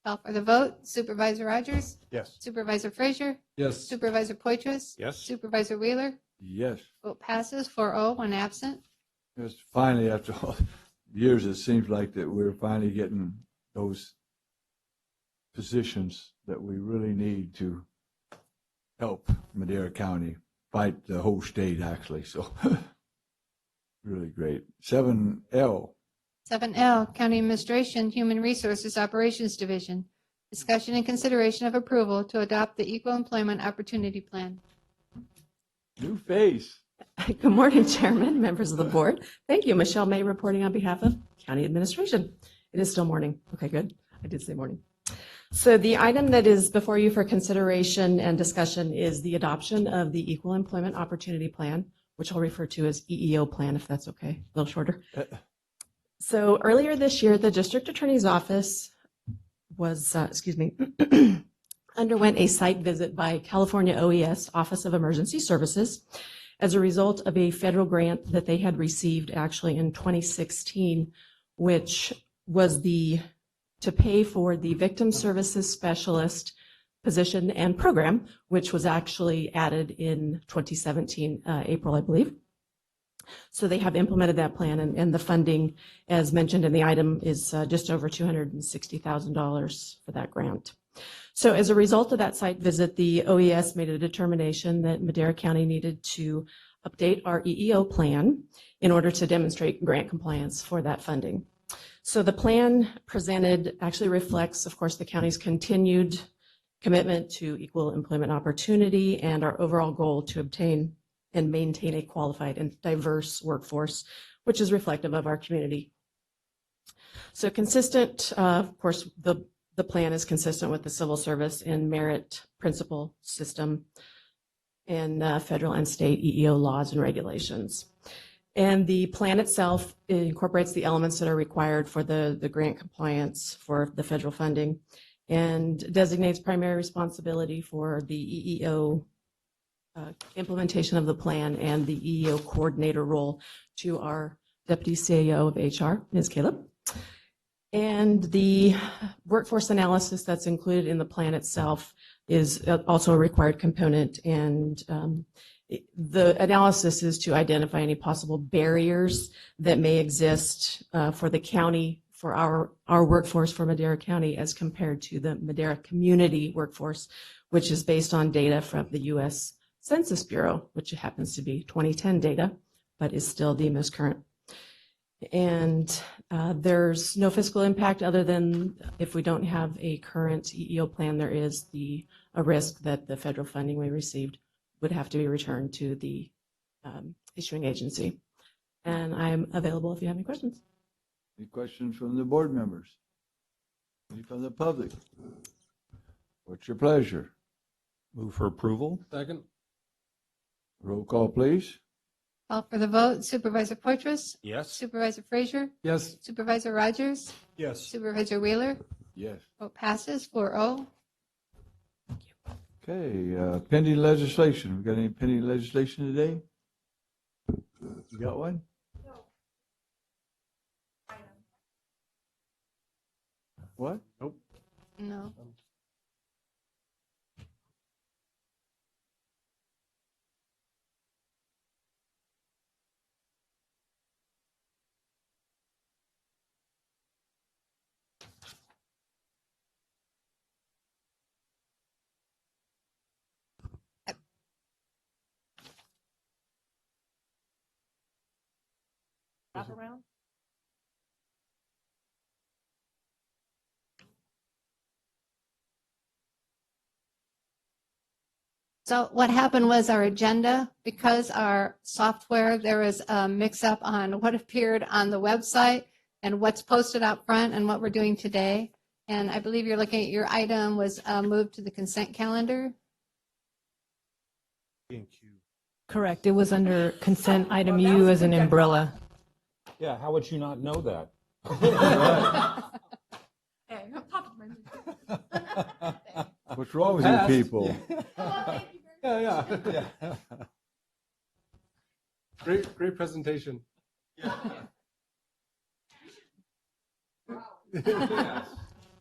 Call for the vote. Supervisor Rogers? Yes. Supervisor Frazier? Yes. Supervisor Poitras? Yes. Supervisor Wheeler? Yes. Vote passes 4-0, 1 absent. Just finally, after all years, it seems like that we're finally getting those positions that we really need to help Madera County fight the whole state, actually. So really great. 7L. 7L, County Administration, Human Resources Operations Division. Discussion and consideration of approval to adopt the Equal Employment Opportunity Plan. New face. Good morning, Chairman, members of the board. Thank you. Michelle May reporting on behalf of County Administration. It is still morning. Okay, good. I did say morning. So the item that is before you for consideration and discussion is the adoption of the Equal Employment Opportunity Plan, which I'll refer to as EEO plan, if that's okay, a little shorter. So earlier this year, the District Attorney's Office was, underwent a site visit by California OES, Office of Emergency Services, as a result of a federal grant that they had received actually in 2016, which was to pay for the Victim Services Specialist position and program, which was actually added in 2017, April, I believe. So they have implemented that plan, and the funding, as mentioned in the item, is just over $260,000 for that grant. So as a result of that site visit, the OES made a determination that Madera County needed to update our EEO plan in order to demonstrate grant compliance for that funding. So the plan presented actually reflects, of course, the county's continued commitment to equal employment opportunity and our overall goal to obtain and maintain a qualified and diverse workforce, which is reflective of our community. So consistent, of course, the plan is consistent with the civil service and merit principle system and federal and state EEO laws and regulations. And the plan itself incorporates the elements that are required for the grant compliance for the federal funding and designates primary responsibility for the EEO implementation of the plan and the EEO coordinator role to our Deputy CAO of HR, Ms. Caleb. And the workforce analysis that's included in the plan itself is also a required component. And the analysis is to identify any possible barriers that may exist for the county, for our workforce for Madera County as compared to the Madera community workforce, which is based on data from the U.S. Census Bureau, which happens to be 2010 data, but is still the most current. And there's no fiscal impact other than if we don't have a current EEO plan, there is a risk that the federal funding we received would have to be returned to the issuing agency. And I'm available if you have any questions. Any questions from the board members? Any from the public? What's your pleasure? Move for approval. Second. Roll call, please. Call for the vote. Supervisor Poitras? Yes. Supervisor Frazier? Yes. Supervisor Rogers? Yes. Supervisor Wheeler? Yes. Vote passes 4-0. Okay, pending legislation. We got any pending legislation today? You got one? No. What? Nope. No. Around? So what happened was our agenda, because our software, there was a mix-up on what appeared on the website and what's posted out front and what we're doing today. And I believe you're looking at your item was moved to the consent calendar. Correct. It was under consent item U as an umbrella. Yeah, how would you not know that? What's wrong with you people? Yeah. Great presentation. Yes,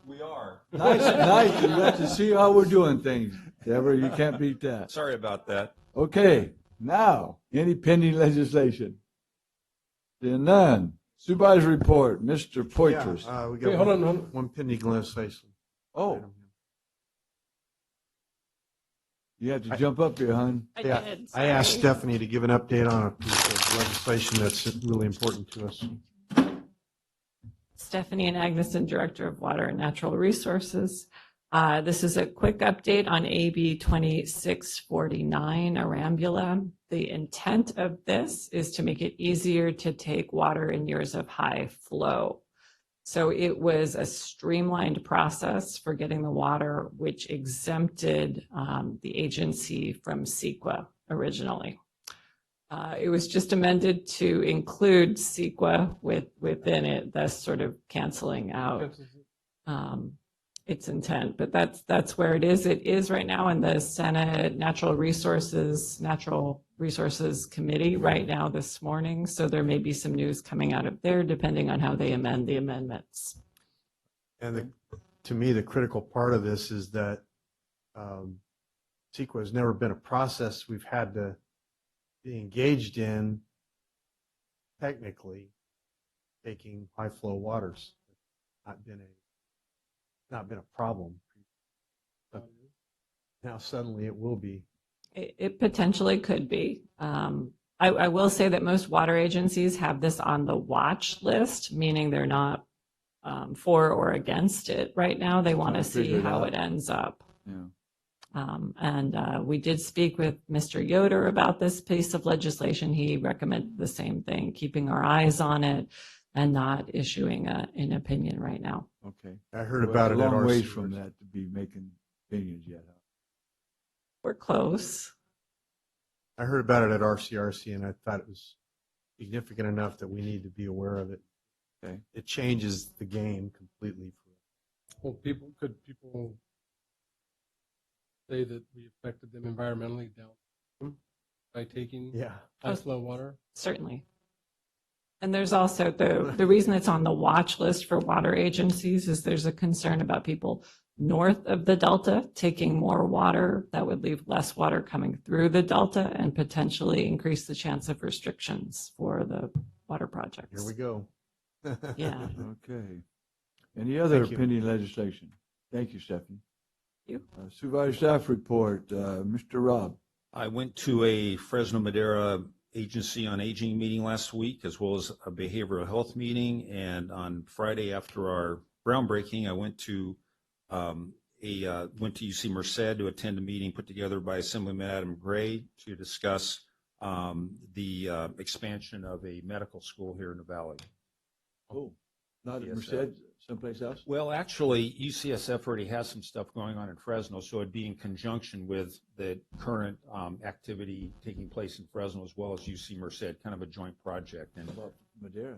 we are. Nice. You got to see how we're doing things. Deborah, you can't beat that. Sorry about that. Okay, now, any pending legislation? Seeing none. Supervisor report, Mr. Poitras. Yeah, we Wait, got hold on. one pending legislation. Oh, you have to jump up here, hon. I asked Stephanie to give an update on a piece of legislation that's really important to us. Stephanie and Agneson, Director of Water and Natural Resources. This is a quick update on AB 2649, Arambula. The intent of this is to make it easier to take water in years of high flow. So it was a streamlined process for getting the water, which exempted the agency from CEQA originally. It was just amended to include CEQA within it, thus sort of canceling out its intent, but that's where it is. It is right now in the Senate Natural Resources Committee right now this morning. So there may be some news coming out of there depending on how they amend the amendments. And to me, the critical part of this is that CEQA has never been a process we've had to be engaged in technically taking high flow waters. Not been a problem. But now suddenly it will be. It potentially could be. I will say that most water agencies have this on the watch list, meaning they're not for or against it right now. They want to see how it ends up. Yeah. And we did speak with Mr. Yoder about this piece of legislation. He recommended the same thing, keeping our eyes on it and not issuing an opinion right now. Okay. I heard about it a at long ways RCRC. from that to be making opinions yet. Huh? We're close. I heard about it at RCRC, and I thought it was significant enough that we need to be aware of it. Okay. It changes the game completely for us. Well, could people say that we affected them environmentally down by taking high flow water? Certainly. And there's also the reason it's on the watch list for water agencies is there's a concern about people north of the Delta taking more water. That would leave less water coming through the Delta and potentially increase the chance of restrictions for the water projects. Here we go. Yeah. Okay. Any other Thank you. pending legislation? Thank you, Stephanie. Thank you. Supervisor staff report, Mr. Robb. I went to a Fresno Madera Agency on Aging meeting last week, as well as a behavioral health meeting. And on Friday after our groundbreaking, I went to UC Merced to attend a meeting put together by Assemblyman Adam Gray to discuss the expansion of a medical school here in the Valley. Oh, not at Yes, Merced, someplace else? Well, actually, UCSF already has some stuff going on in Fresno, so it'd be in conjunction with the current activity taking place in Fresno as well as UC Merced, kind of a joint project. And How about Madera?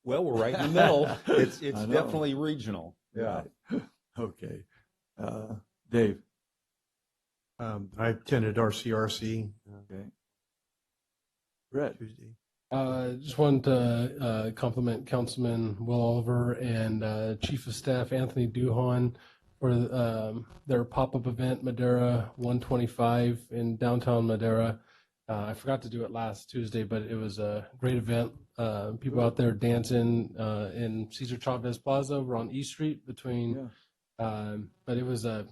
well, we're right in the middle. It's I know. definitely regional. Yeah. Okay. Dave. I attended RCRC Okay. Brett. Tuesday. Just wanted to compliment Councilman Will Oliver and Chief of Staff Anthony Duhon for their pop-up event, Madera 125 in downtown Madera. I forgot to do it last Tuesday, but it was a great event. People out there dancing in Cesar Chavez Plaza over on East Street between, but it was a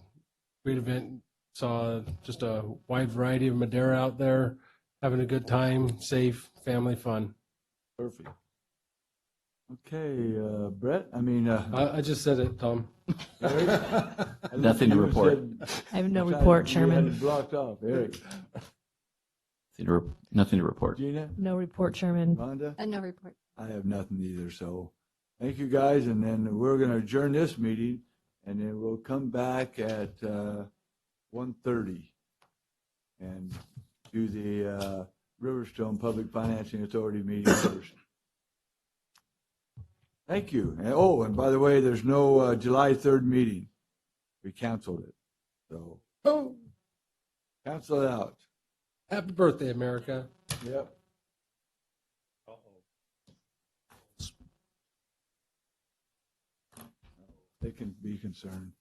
great event. Saw just a wide variety of Madera out there having a good time, safe, family fun. Perfect. Okay, Brett, I just said it, Tom. Nothing to report. I have no report, You had Chairman. it blocked off. Eric. Nothing to report. Gina? No report, Chairman. Rhonda? No report. I have nothing either, so thank you guys, and then we're going to adjourn this meeting, and then we'll come back at 1:30 and do the Riverstone Public Financing Authority meeting first. Thank you. And, oh, and by the way, there's no July 3rd meeting. We canceled it, so cancel it out. Happy birthday, America. Yep. They can be concerned.